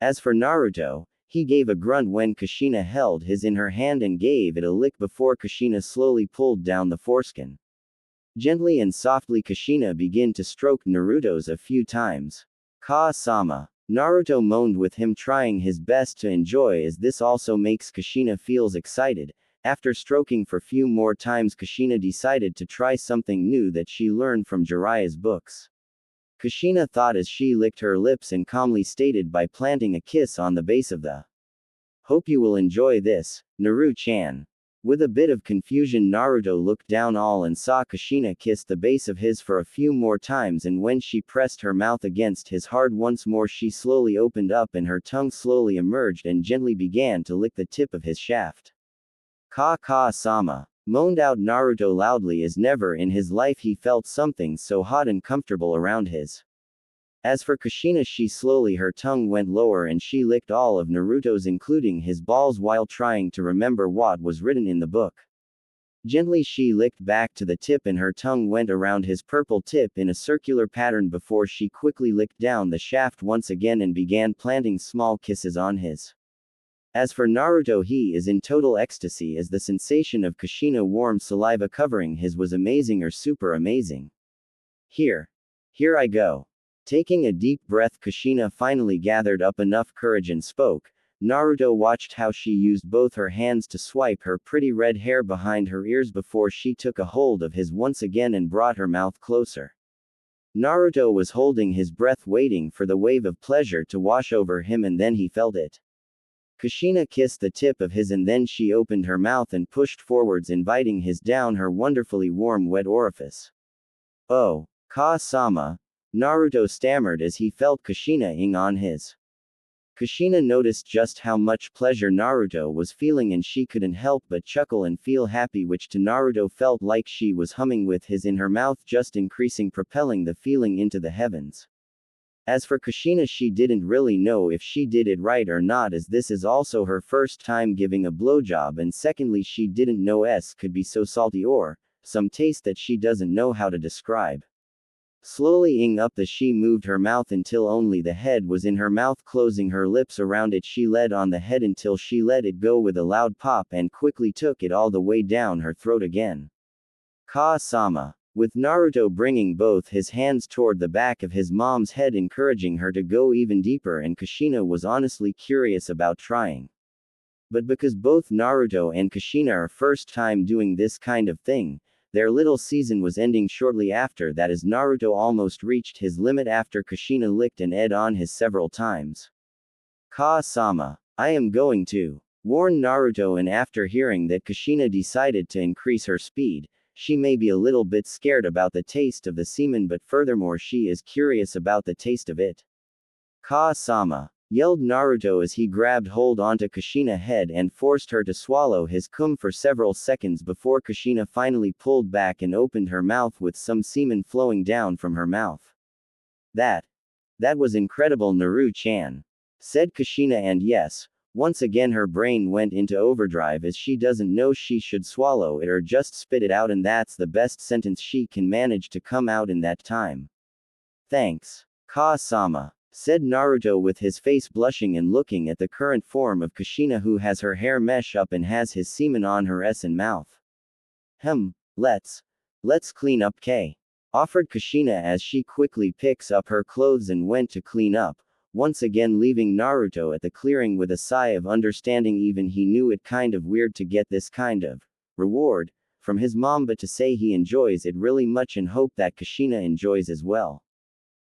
As for Naruto, he gave a grunt when Kushina held his in her hand and gave it a lick before Kushina slowly pulled down the foreskin. Gently and softly Kushina began to stroke Naruto's a few times. Ka-sama. Naruto moaned with him trying his best to enjoy as this also makes Kushina feels excited. After stroking for few more times Kushina decided to try something new that she learned from Jiraiya's books. Kushina thought as she licked her lips and calmly stated by planting a kiss on the base of the. Hope you will enjoy this, Naru-chan. With a bit of confusion Naruto looked down all and saw Kushina kiss the base of his for a few more times, and when she pressed her mouth against his hard once more she slowly opened up and her tongue slowly emerged and gently began to lick the tip of his shaft. Ka-sama. Moaned out Naruto loudly as never in his life he felt something so hot and comfortable around his. As for Kushina, she slowly her tongue went lower and she licked all of Naruto's including his balls while trying to remember what was written in the book. Gently she licked back to the tip and her tongue went around his purple tip in a circular pattern before she quickly licked down the shaft once again and began planting small kisses on his. As for Naruto, he is in total ecstasy as the sensation of Kushina warm saliva covering his was amazing or super amazing. Here I go. Taking a deep breath Kushina finally gathered up enough courage and spoke. Naruto watched how she used both her hands to swipe her pretty red hair behind her ears before she took a hold of his once again and brought her mouth closer. Naruto was holding his breath waiting for the wave of pleasure to wash over him and then he felt it. Kushina kissed the tip of his and then she opened her mouth and pushed forwards inviting his down her wonderfully warm wet orifice. Oh, Ka-sama, Naruto stammered as he felt Kushina-ing on his. Kushina noticed just how much pleasure Naruto was feeling and she couldn't help but chuckle and feel happy, which to Naruto felt like she was humming with his in her mouth, just increasing propelling the feeling into the heavens. As for Kushina, she didn't really know if she did it right or not as this is also her first time giving a blowjob, and secondly she didn't know S could be so salty or some taste that she doesn't know how to describe. Slowly ing up she moved her mouth until only the head was in her mouth, closing her lips around it. She led on the head until she let it go with a loud pop and quickly took it all the way down her throat again. Ka-sama. With Naruto bringing both his hands toward the back of his mom's head encouraging her to go even deeper, and Kushina was honestly curious about trying. But because both Naruto and Kushina are first time doing this kind of thing, their little season was ending shortly after that as Naruto almost reached his limit after Kushina licked and ed on his several times. Ka-sama. I am going to warn Naruto, and after hearing that Kushina decided to increase her speed, she may be a little bit scared about the taste of the semen, but furthermore she is curious about the taste of it. Ka-sama. Yelled Naruto as he grabbed hold onto Kushina's head and forced her to swallow his cum for several seconds before Kushina finally pulled back and opened her mouth with some semen flowing down from her mouth. That was incredible, Naru-chan, said Kushina, and yes, once again her brain went into overdrive as she doesn't know she should swallow it or just spit it out, and that's the best sentence she can manage to come out in that time. Thanks, Ka-sama, said Naruto with his face blushing and looking at the current form of Kushina, who has her hair mesh up and has his semen on her s and mouth. Let's clean up, K, offered Kushina as she quickly picks up her clothes and went to clean up, once again leaving Naruto at the clearing with a sigh of understanding. Even he knew it kind of weird to get this kind of reward from his mom, but to say he enjoys it really much and hope that Kushina enjoys as well.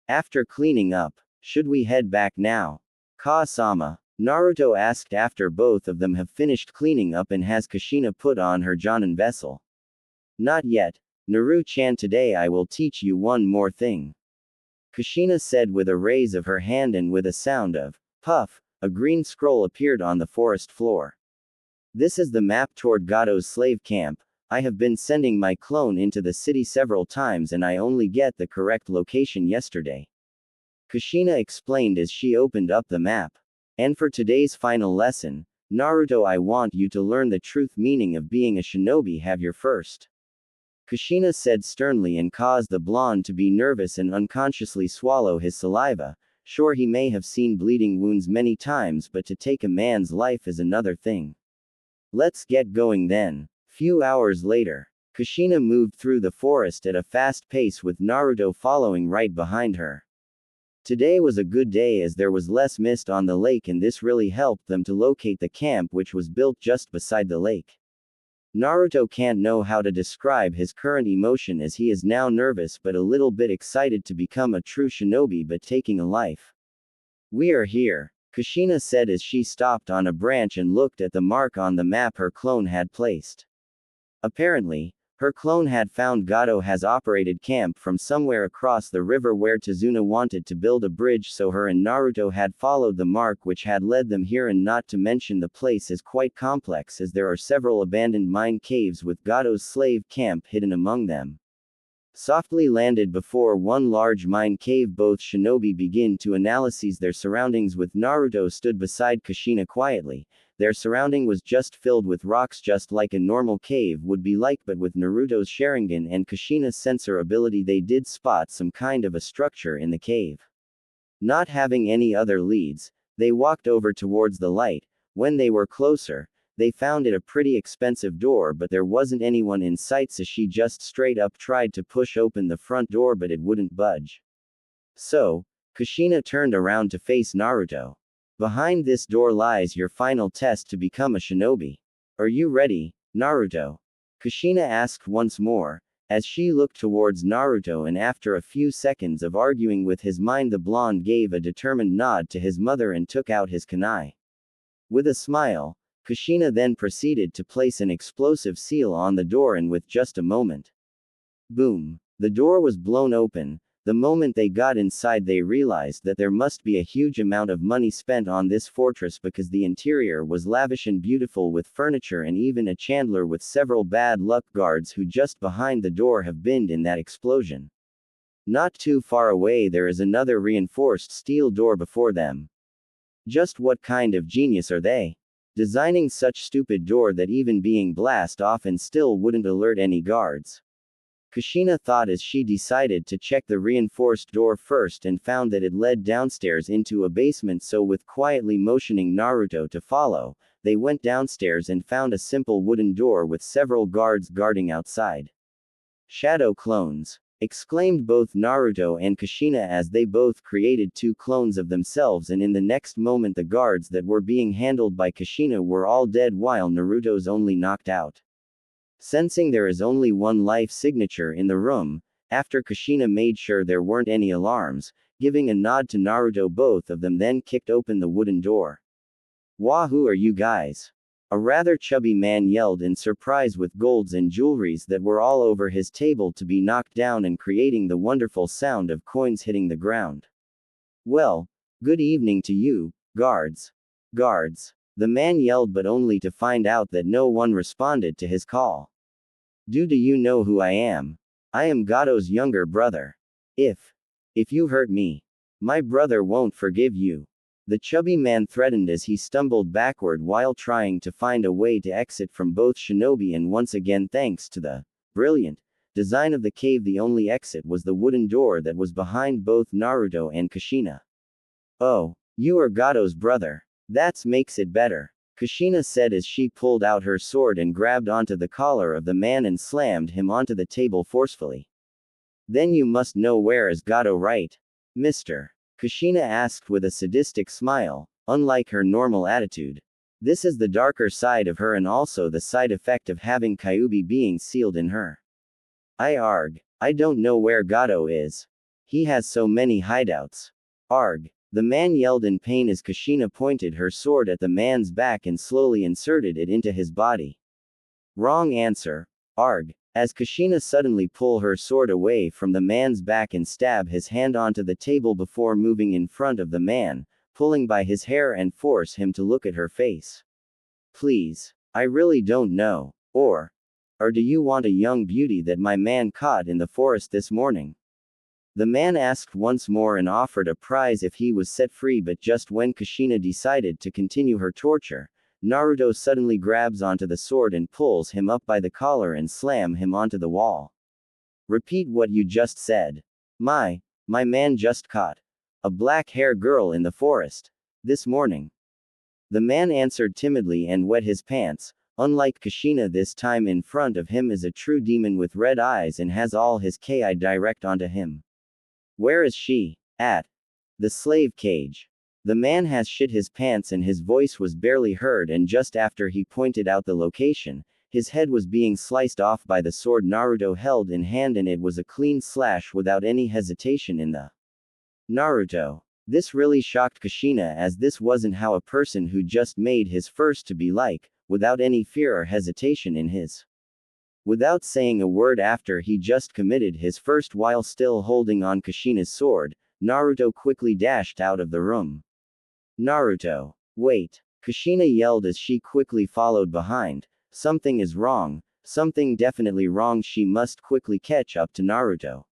After cleaning up, should we head back now? Ka-sama, Naruto asked after both of them have finished cleaning up, and has Kushina put on her Jonin vessel. Not yet, Naru-chan, today I will teach you one more thing, Kushina said with a raise of her hand, and with a sound of puff, a green scroll appeared on the forest floor. This is the map toward Gato's slave camp. I have been sending my clone into the city several times and I only get the correct location yesterday, Kushina explained as she opened up the map. And for today's final lesson, Naruto, I want you to learn the truth meaning of being a shinobi. Have your first Kushina said sternly and caused the blonde to be nervous and unconsciously swallow his saliva. Sure, he may have seen bleeding wounds many times, but to take a man's life is another thing. Let's get going then. Few hours later, Kushina moved through the forest at a fast pace with Naruto following right behind her. Today was a good day as there was less mist on the lake, and this really helped them to locate the camp, which was built just beside the lake. Naruto can't know how to describe his current emotion as he is now nervous but a little bit excited to become a true shinobi but taking a life. We are here, Kushina said as she stopped on a branch and looked at the mark on the map her clone had placed. Apparently, her clone had found Gato has operated camp from somewhere across the river where Tazuna wanted to build a bridge, so her and Naruto had followed the mark which had led them here, and not to mention the place is quite complex as there are several abandoned mine caves with Gato's slave camp hidden among them. Softly landed before one large mine cave, both shinobi begin to analyze their surroundings with Naruto stood beside Kushina quietly. Their surrounding was just filled with rocks just like a normal cave would be like, but with Naruto's Sharingan and Kushina's sensor ability they did spot some kind of a structure in the cave. Not having any other leads, they walked over towards the light. When they were closer, they found it a pretty expensive door, but there wasn't anyone in sight, so she just straight up tried to push open the front door but it wouldn't budge. So, Kushina turned around to face Naruto. Behind this door lies your final test to become a shinobi. Are you ready, Naruto? Kushina asked once more, as she looked towards Naruto, and after a few seconds of arguing with his mind the blonde gave a determined nod to his mother and took out his kunai. With a smile, Kushina then proceeded to place an explosive seal on the door, and with just a moment, boom, the door was blown open. The moment they got inside they realized that there must be a huge amount of money spent on this fortress because the interior was lavish and beautiful with furniture and even a chandler with several bad luck guards who just behind the door have been in that explosion. Not too far away there is another reinforced steel door before them. Just what kind of genius are they? Designing such stupid door that even being blast off and still wouldn't alert any guards. Kushina thought as she decided to check the reinforced door first and found that it led downstairs into a basement, so with quietly motioning Naruto to follow, they went downstairs and found a simple wooden door with several guards guarding outside. Shadow clones! Exclaimed both Naruto and Kushina as they both created two clones of themselves, and in the next moment the guards that were being handled by Kushina were all dead while Naruto's only knocked out. Sensing there is only one life signature in the room, after Kushina made sure there weren't any alarms, giving a nod to Naruto, both of them then kicked open the wooden door. Wahoo, are you guys? A rather chubby man yelled in surprise with golds and jewelries that were all over his table to be knocked down and creating the wonderful sound of coins hitting the ground. Well, good evening to you, guards. Guards. The man yelled, but only to find out that no one responded to his call. Do you know who I am? I am Gato's younger brother. If you hurt me, my brother won't forgive you. The chubby man threatened as he stumbled backward while trying to find a way to exit from both shinobi, and once again thanks to the brilliant design of the cave the only exit was the wooden door that was behind both Naruto and Kushina. Oh, you are Gato's brother. That makes it better, Kushina said as she pulled out her sword and grabbed onto the collar of the man and slammed him onto the table forcefully. Then you must know where is Gato, right? Mister? Kushina asked with a sadistic smile, unlike her normal attitude. This is the darker side of her and also the side effect of having Kyuubi being sealed in her. I don't know where Gato is. He has so many hideouts. Arg. The man yelled in pain as Kushina pointed her sword at the man's back and slowly inserted it into his body. Wrong answer. Arg. As Kushina suddenly pulled her sword away from the man's back and stabbed his hand onto the table before moving in front of the man, pulling by his hair and force him to look at her face. Please. I really don't know. Or do you want a young beauty that my man caught in the forest this morning? The man asked once more and offered a prize if he was set free, but just when Kushina decided to continue her torture, Naruto suddenly grabs onto the sword and pulls him up by the collar and slam him onto the wall. Repeat what you just said. My man just caught a black hair girl in the forest. This morning. The man answered timidly and wet his pants. Unlike Kushina, this time in front of him is a true demon with red eyes and has all his ki direct onto him. Where is she? At the slave cage. The man has shit his pants and his voice was barely heard, and just after he pointed out the location, his head was being sliced off by the sword Naruto held in hand, and it was a clean slash without any hesitation in the Naruto. This really shocked Kushina, as this wasn't how a person who just made his first to be like, without any fear or hesitation in his. Without saying a word after he just committed his first while still holding on Kushina's sword, Naruto quickly dashed out of the room. Naruto. Wait. Kushina yelled as she quickly followed behind. Something is wrong. Something definitely wrong. She must quickly catch up to Naruto.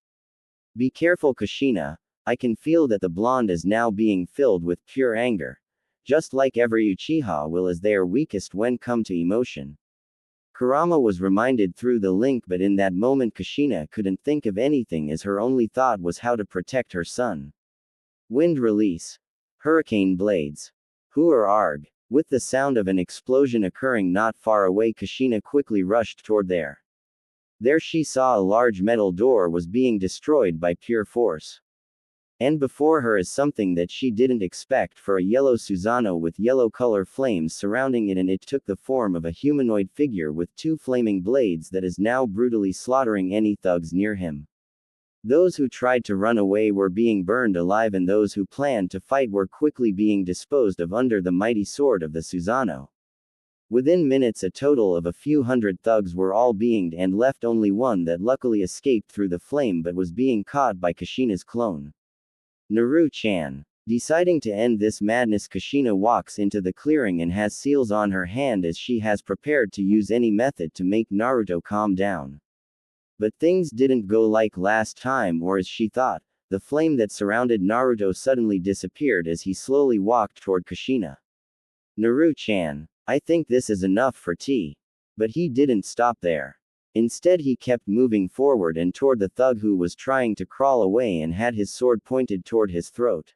Be careful, Kushina. I can feel that the blonde is now being filled with pure anger. Just like every Uchiha will as they are weakest when come to emotion. Kurama was reminded through the link, but in that moment Kushina couldn't think of anything, as her only thought was how to protect her son. Wind release. Hurricane blades. Hooar arg. With the sound of an explosion occurring not far away, Kushina quickly rushed toward there. There she saw a large metal door was being destroyed by pure force. And before her is something that she didn't expect, for a yellow Susanoo with yellow color flames surrounding it, and it took the form of a humanoid figure with two flaming blades that is now brutally slaughtering any thugs near him. Those who tried to run away were being burned alive, and those who planned to fight were quickly being disposed of under the mighty sword of the Susanoo. Within minutes a total of a few hundred thugs were all beinged, and left only one that luckily escaped through the flame but was being caught by Kushina's clone. Naru-chan. Deciding to end this madness, Kushina walks into the clearing and has seals on her hand, as she has prepared to use any method to make Naruto calm down. But things didn't go like last time, or as she thought. The flame that surrounded Naruto suddenly disappeared as he slowly walked toward Kushina. Naru-chan, I think this is enough for tea. But he didn't stop there. Instead he kept moving forward and toward the thug who was trying to crawl away and had his sword pointed toward his throat.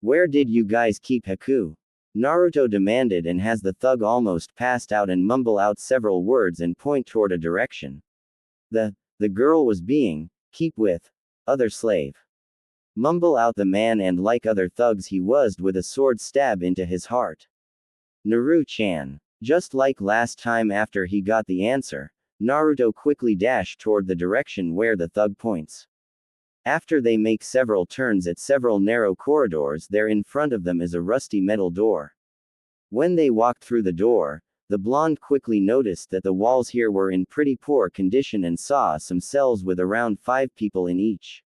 Where did you guys keep Haku? Naruto demanded, and has the thug almost passed out and mumble out several words and point toward a direction. The girl was being, keep with, other slave. Mumble out the man, and like other thugs he was with a sword stab into his heart. Naru-chan. Just like last time after he got the answer, Naruto quickly dashed toward the direction where the thug points. After they make several turns at several narrow corridors, there in front of them is a rusty metal door. When they walked through the door, the blonde quickly noticed that the walls here were in pretty poor condition and saw some cells with around 5 people in each.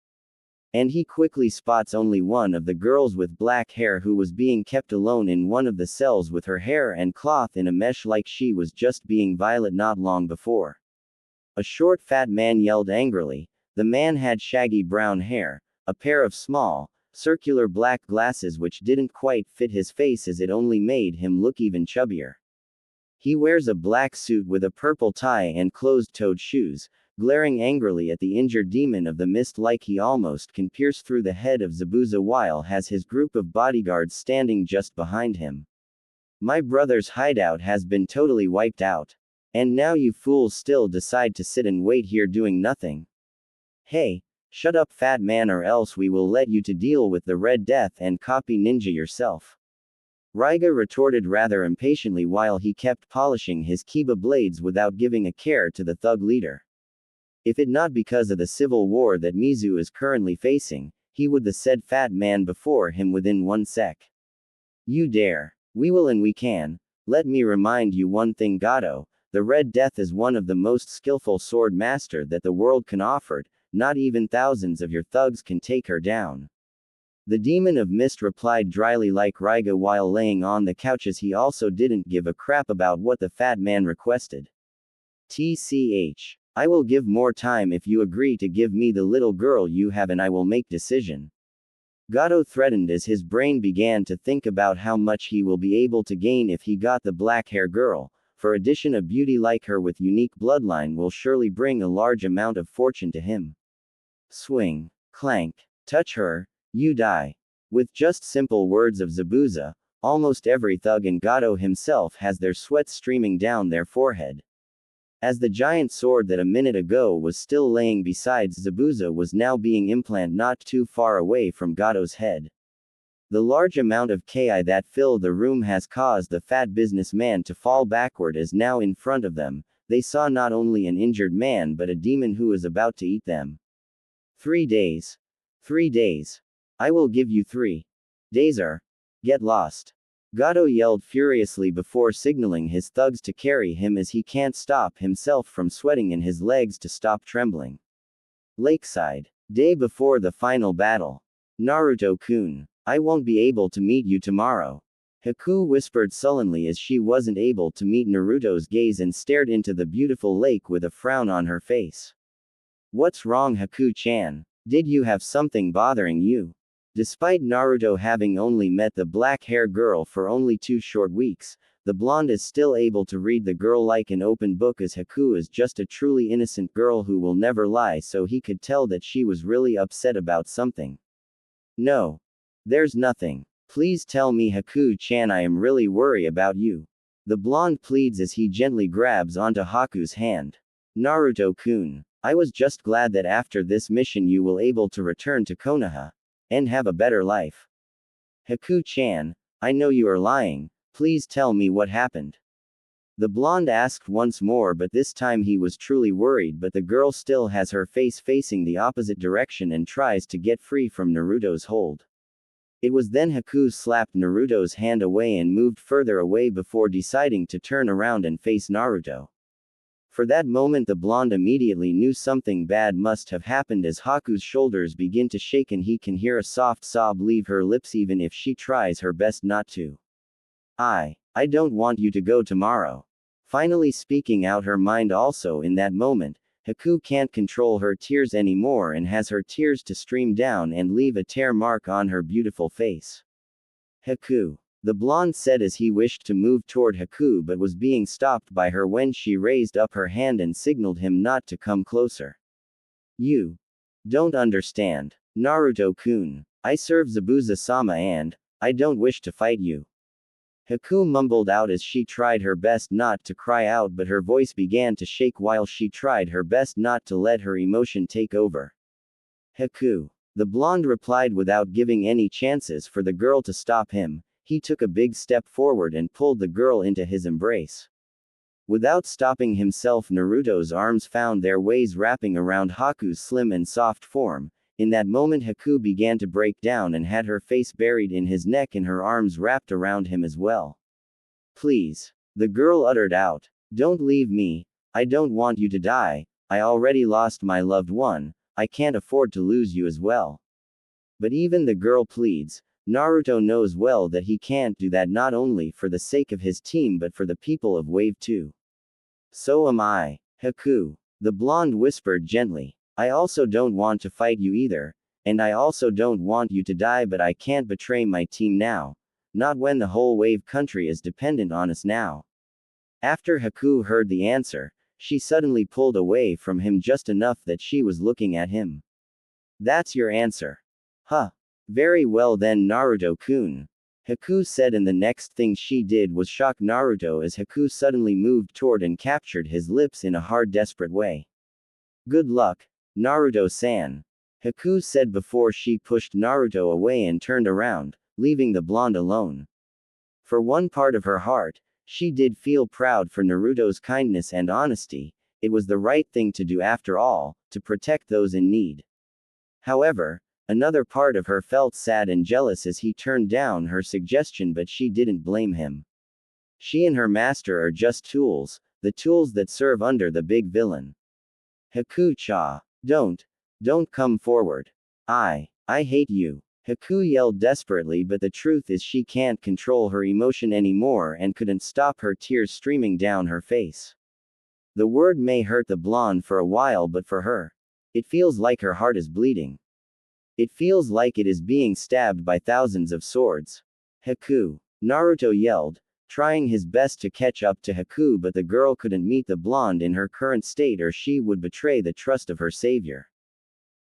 And he quickly spots only one of the girls with black hair who was being kept alone in one of the cells with her hair and cloth in a mesh like she was just being violent not long before. A short fat man yelled angrily. The man had shaggy brown hair, a pair of small, circular black glasses which didn't quite fit his face, as it only made him look even chubbier. He wears a black suit with a purple tie and closed-toed shoes, glaring angrily at the injured demon of the mist like he almost can pierce through the head of Zabuza, while has his group of bodyguards standing just behind him. My brother's hideout has been totally wiped out. And now you fools still decide to sit and wait here doing nothing. Hey, shut up, fat man, or else we will let you to deal with the Red Death and copy ninja yourself. Raiga retorted rather impatiently while he kept polishing his kiba blades without giving a care to the thug leader. If it not because of the civil war that Mizu is currently facing, he would the said fat man before him within 1 sec. You dare. We will and we can. Let me remind you one thing, Gato. The Red Death is one of the most skillful sword master that the world can offer. Not even thousands of your thugs can take her down. The demon of mist replied dryly like Raiga while laying on the couches. He also didn't give a crap about what the fat man requested. TCH. I will give more time if you agree to give me the little girl you have, and I will make decision. Gato threatened as his brain began to think about how much he will be able to gain if he got the black hair girl. for addition a beauty like her with unique bloodline will surely bring a large amount of fortune to him. Swing. Clank. Touch her, you die. With just simple words of Zabuza, almost every thug in Gato himself has their sweat streaming down their forehead. As the giant sword that a minute ago was still laying beside Zabuza was now being implanted not too far away from Gato's head. The large amount of Ki that filled the room has caused the fat businessman to fall backward as now in front of them, they saw not only an injured man but a demon who was about to eat them. 3 days. 3 days. I will give you 3 days or get lost. Gato yelled furiously before signaling his thugs to carry him as he can't stop himself from sweating and his legs to stop trembling. Lakeside. Day before the final battle. Naruto-kun. I won't be able to meet you tomorrow. Haku whispered sullenly as she wasn't able to meet Naruto's gaze and stared into the beautiful lake with a frown on her face. What's wrong, Haku-chan? Did you have something bothering you? Despite Naruto having only met the black-haired girl for only 2 short weeks, the blonde is still able to read the girl like an open book as Haku is just a truly innocent girl who will never lie, so he could tell that she was really upset about something. No. There's nothing. Please tell me, Haku-chan, I am really worried about you. The blonde pleads as he gently grabs onto Haku's hand. Naruto-kun. I was just glad that after this mission you will able to return to Konoha and have a better life. Haku-chan, I know you are lying, please tell me what happened. The blonde asked once more, but this time he was truly worried, but the girl still has her face facing the opposite direction and tries to get free from Naruto's hold. It was then Haku slapped Naruto's hand away and moved further away before deciding to turn around and face Naruto. For that moment the blonde immediately knew something bad must have happened as Haku's shoulders begin to shake and he can hear a soft sob leave her lips even if she tries her best not to. I don't want you to go tomorrow. Finally speaking out her mind also in that moment, Haku can't control her tears anymore and has her tears to stream down and leave a tear mark on her beautiful face. Haku. The blonde said as he wished to move toward Haku but was being stopped by her when she raised up her hand and signaled him not to come closer. You don't understand. Naruto-kun. I serve Zabuza-sama and I don't wish to fight you. Haku mumbled out as she tried her best not to cry out, but her voice began to shake while she tried her best not to let her emotion take over. Haku. The blonde replied without giving any chances for the girl to stop him. He took a big step forward and pulled the girl into his embrace. Without stopping himself, Naruto's arms found their ways wrapping around Haku's slim and soft form. In that moment Haku began to break down and had her face buried in his neck and her arms wrapped around him as well. Please. The girl uttered out. Don't leave me. I don't want you to die. I already lost my loved one. I can't afford to lose you as well. But even the girl pleads. Naruto knows well that he can't do that, not only for the sake of his team but for the people of Wave 2. So am I. Haku. The blonde whispered gently. I also don't want to fight you either, and I also don't want you to die, but I can't betray my team now. Not when the whole Wave country is dependent on us now. After Haku heard the answer, she suddenly pulled away from him just enough that she was looking at him. That's your answer. Huh. Very well then, Naruto-kun. Haku said, and the next thing she did was shock Naruto as Haku suddenly moved toward and captured his lips in a hard, desperate way. Good luck, Naruto-san. Haku said before she pushed Naruto away and turned around, leaving the blonde alone. For one part of her heart, she did feel proud for Naruto's kindness and honesty. It was the right thing to do after all, to protect those in need. However, another part of her felt sad and jealous as he turned down her suggestion, but she didn't blame him. She and her master are just tools, the tools that serve under the big villain. Haku-cha. Don't come forward. I hate you. Haku yelled desperately, but the truth is she can't control her emotion anymore and couldn't stop her tears streaming down her face. The word may hurt the blonde for a while, but for her, it feels like her heart is bleeding. It feels like it is being stabbed by thousands of swords. Haku. Naruto yelled, trying his best to catch up to Haku, but the girl couldn't meet the blonde in her current state or she would betray the trust of her savior.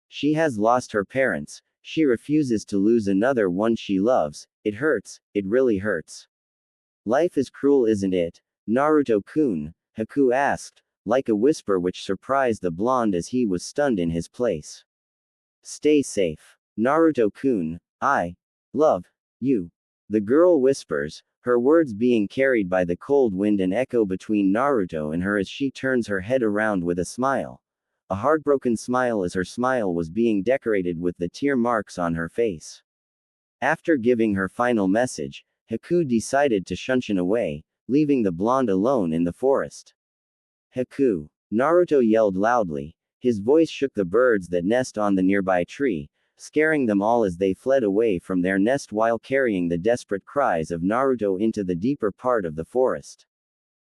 She has lost her parents, she refuses to lose another one she loves, it hurts, it really hurts. Life is cruel, isn't it, Naruto-kun? Haku asked, like a whisper which surprised the blonde as he was stunned in his place. Stay safe. Naruto-kun, I love you. The girl whispers, her words being carried by the cold wind and echo between Naruto and her as she turns her head around with a smile. A heartbroken smile as her smile was being decorated with the tear marks on her face. After giving her final message, Haku decided to shunshin away, leaving the blonde alone in the forest. Haku! Naruto yelled loudly. His voice shook the birds that nest on the nearby tree, scaring them all as they fled away from their nest while carrying the desperate cries of Naruto into the deeper part of the forest.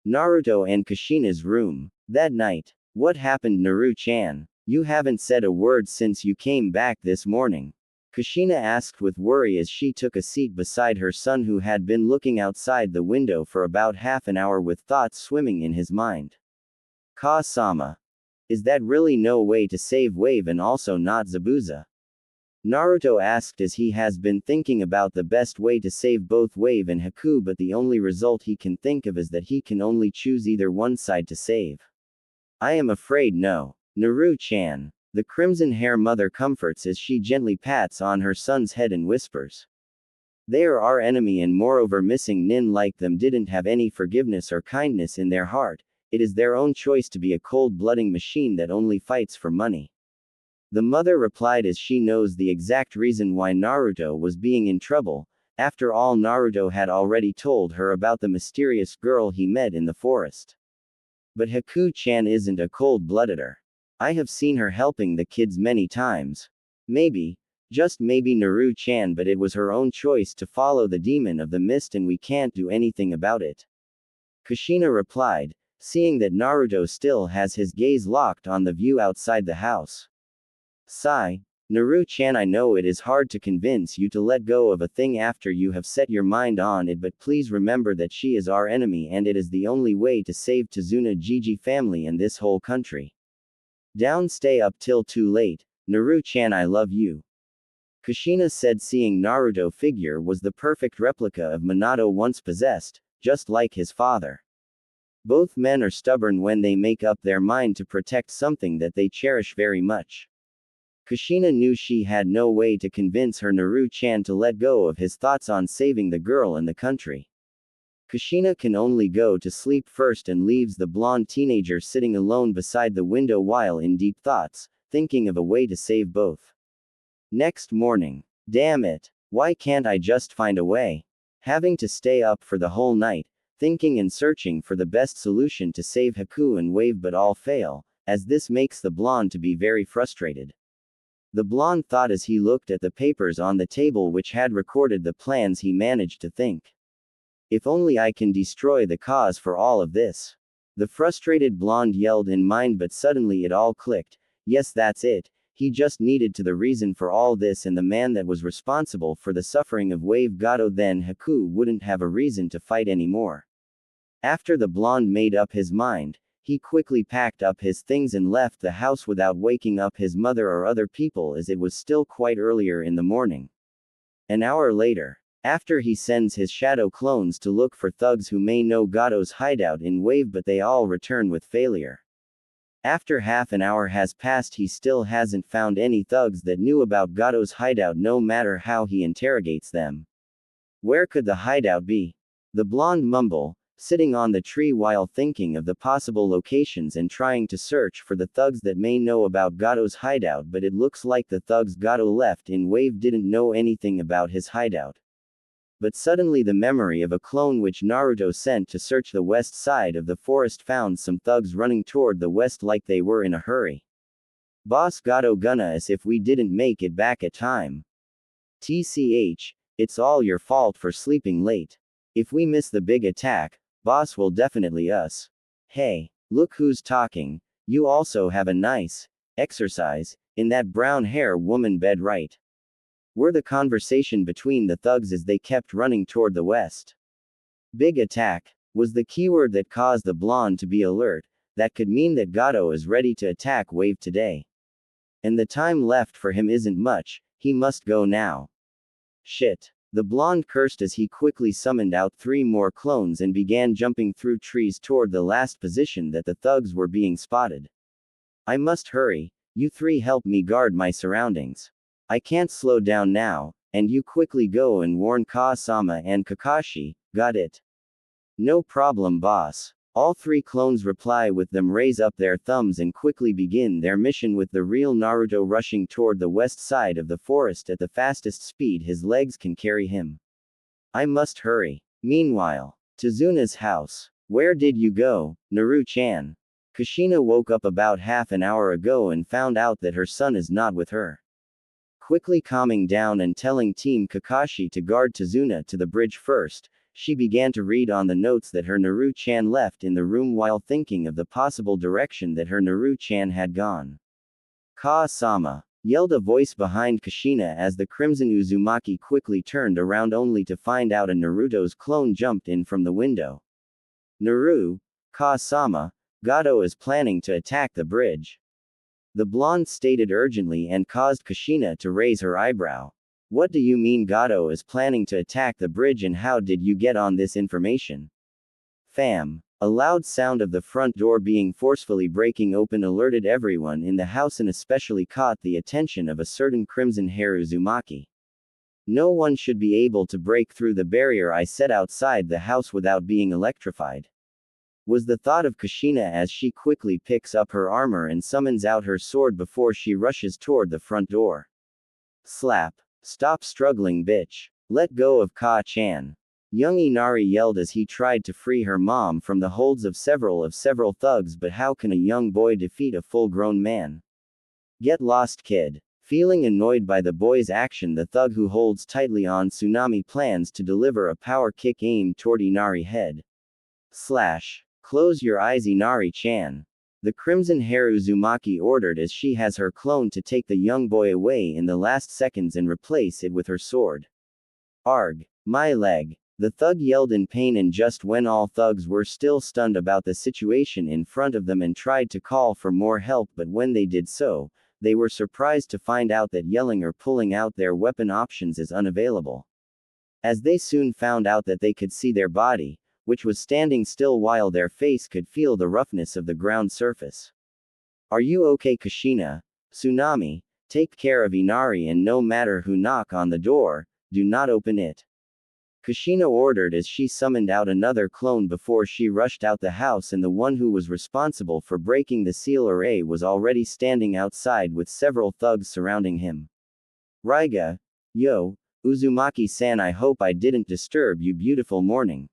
Naruto and Kushina's room. That night. What happened, Naru-chan? You haven't said a word since you came back this morning. Kushina asked with worry as she took a seat beside her son who had been looking outside the window for about half an hour with thoughts swimming in his mind. Ka-sama. Is that really no way to save Wave and also not Zabuza? Naruto asked as he has been thinking about the best way to save both Wave and Haku, but the only result he can think of is that he can only choose either one side to save. I am afraid no. Naru-chan. The crimson hair mother comforts as she gently pats on her son's head and whispers. They are our enemy and moreover missing nin like them didn't have any forgiveness or kindness in their heart, it is their own choice to be a cold-blooding machine that only fights for money. The mother replied as she knows the exact reason why Naruto was being in trouble, after all Naruto had already told her about the mysterious girl he met in the forest. But Haku-chan isn't a cold-bloodeter. I have seen her helping the kids many times. Maybe, just maybe Naru-chan, but it was her own choice to follow the demon of the mist and we can't do anything about it. Kushina replied, seeing that Naruto still has his gaze locked on the view outside the house. Sigh. Naru-chan, I know it is hard to convince you to let go of a thing after you have set your mind on it, but please remember that she is our enemy and it is the only way to save Tazuna Gigi family and this whole country. Down, stay up till too late. Naru-chan, I love you. Kushina said, seeing Naruto figure was the perfect replica of Minato once possessed, just like his father. Both men are stubborn when they make up their mind to protect something that they cherish very much. Kushina knew she had no way to convince her Naru-chan to let go of his thoughts on saving the girl and the country. Kushina can only go to sleep first and leaves the blonde teenager sitting alone beside the window while in deep thoughts, thinking of a way to save both. Next morning. Damn it. Why can't I just find a way? Having to stay up for the whole night, thinking and searching for the best solution to save Haku and Wave, but all fail, as this makes the blonde to be very frustrated. The blonde thought as he looked at the papers on the table which had recorded the plans. He managed to think. If only I can destroy the cause for all of this. The frustrated blonde yelled in mind, but suddenly it all clicked. Yes, that's it. He just needed to the reason for all this and the man that was responsible for the suffering of Wave Gato, then Haku wouldn't have a reason to fight anymore. After the blonde made up his mind, he quickly packed up his things and left the house without waking up his mother or other people as it was still quite earlier in the morning. An hour later, after he sends his shadow clones to look for thugs who may know Gato's hideout in Wave, but they all return with failure. After half an hour has passed, he still hasn't found any thugs that knew about Gato's hideout no matter how he interrogates them. Where could the hideout be? The blonde mumbled, sitting on the tree while thinking of the possible locations and trying to search for the thugs that may know about Gato's hideout, but it looks like the thugs Gato left in Wave didn't know anything about his hideout. But suddenly the memory of a clone which Naruto sent to search the west side of the forest found some thugs running toward the west like they were in a hurry. Boss Gato gonna as if we didn't make it back at time. TCH, it's all your fault for sleeping late. If we miss the big attack, boss will definitely us. Hey, look who's talking, you also have a nice exercise in that brown hair woman bed, right? Were the conversation between the thugs as they kept running toward the west. Big attack was the keyword that caused the blonde to be alert. That could mean that Gato is ready to attack Wave today. And the time left for him isn't much, he must go now. Shit. The blonde cursed as he quickly summoned out 3 more clones and began jumping through trees toward the last position that the thugs were being spotted. I must hurry, you 3 help me guard my surroundings. I can't slow down now, and you quickly go and warn Ka-sama and Kakashi, got it? No problem, boss. All 3 clones reply with them raise up their thumbs and quickly begin their mission with the real Naruto rushing toward the west side of the forest at the fastest speed his legs can carry him. I must hurry. Meanwhile, Tazuna's house. Where did you go, Naru-chan? Kushina woke up about half an hour ago and found out that her son is not with her. Quickly calming down and telling Team Kakashi to guard Tazuna to the bridge first, she began to read on the notes that her Naru-chan left in the room while thinking of the possible direction that her Naru-chan had gone. Ka-sama, yelled a voice behind Kushina as the Crimson Uzumaki quickly turned around only to find out a Naruto's clone jumped in from the window. Naru, Ka-sama, Gato is planning to attack the bridge. The blonde stated urgently and caused Kushina to raise her eyebrow. What do you mean Gato is planning to attack the bridge and how did you get on this information? Fam. A loud sound of the front door being forcefully breaking open alerted everyone in the house and especially caught the attention of a certain crimson hair Uzumaki. No one should be able to break through the barrier I set outside the house without being electrified. Was the thought of Kushina as she quickly picks up her armor and summons out her sword before she rushes toward the front door. Slap. Stop struggling, bitch. Let go of Ka-chan. Young Inari yelled as he tried to free her mom from the holds of several thugs, but how can a young boy defeat a full-grown man? Get lost, kid. Feeling annoyed by the boy's action, the thug who holds tightly on Tsunami plans to deliver a power kick aimed toward Inari head. Slash. Close your eyes, Inari-chan. The crimson hair Uzumaki ordered as she has her clone to take the young boy away in the last seconds and replace it with her sword. Arg. My leg. The thug yelled in pain, and just when all thugs were still stunned about the situation in front of them and tried to call for more help, but when they did so, they were surprised to find out that yelling or pulling out their weapon options is unavailable. As they soon found out that they could see their body, which was standing still while their face could feel the roughness of the ground surface. Are you okay, Kushina? Tsunami, take care of Inari and no matter who knock on the door, do not open it. Kushina ordered as she summoned out another clone before she rushed out the house, and the one who was responsible for breaking the seal array was already standing outside with several thugs surrounding him. Raiga, yo, Uzumaki-san, I hope I didn't disturb you beautiful morning.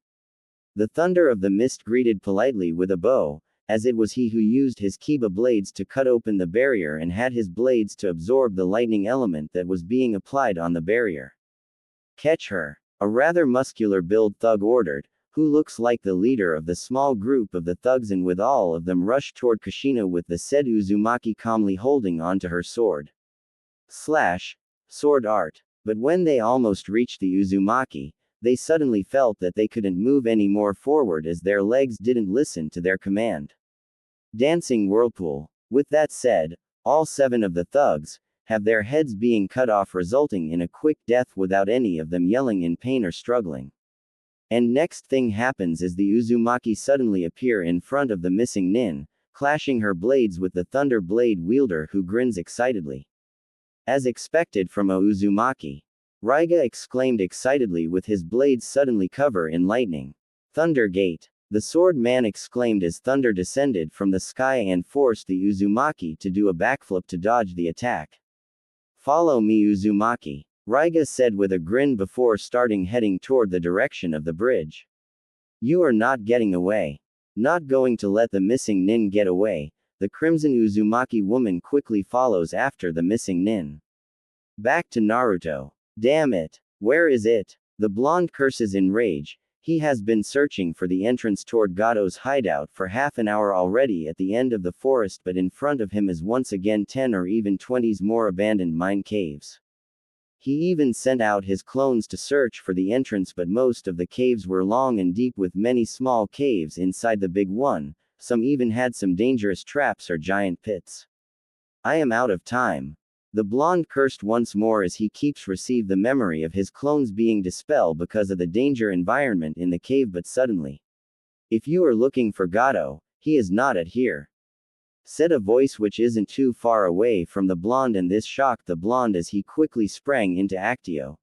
The Thunder of the Mist greeted politely with a bow, as it was he who used his Kiba blades to cut open the barrier and had his blades to absorb the lightning element that was being applied on the barrier. Catch her. A rather muscular build thug ordered, who looks like the leader of the small group of the thugs, and with all of them rushed toward Kushina with the said Uzumaki calmly holding onto her sword. Slash. Sword art. But when they almost reached the Uzumaki, they suddenly felt that they couldn't move any more forward as their legs didn't listen to their command. Dancing whirlpool. With that said, all 7 of the thugs have their heads being cut off, resulting in a quick death without any of them yelling in pain or struggling. And next thing happens is the Uzumaki suddenly appear in front of the missing Nin, clashing her blades with the Thunder Blade wielder, who grins excitedly. As expected from a Uzumaki, Raiga exclaimed excitedly with his blades suddenly cover in lightning. Thunder Gate. The sword man exclaimed as thunder descended from the sky and forced the Uzumaki to do a backflip to dodge the attack. Follow me, Uzumaki, Raiga said with a grin before starting heading toward the direction of the bridge. You are not getting away. Not going to let the missing Nin get away. The crimson Uzumaki woman quickly follows after the missing Nin. Back to Naruto. Damn it. Where is it? The blonde curses in rage. He has been searching for the entrance toward Gato's hideout for half an hour already at the end of the forest, but in front of him is once again 10 or even 20 more abandoned mine caves. He even sent out his clones to search for the entrance, but most of the caves were long and deep with many small caves inside the big one, some even had some dangerous traps or giant pits. I am out of time. The blonde cursed once more as he keeps receive the memory of his clones being dispelled because of the danger environment in the cave, but suddenly. If you are looking for Gato, he is not at here, said a voice which isn't too far away from the blonde, and this shocked the blonde as he quickly sprang into Actio.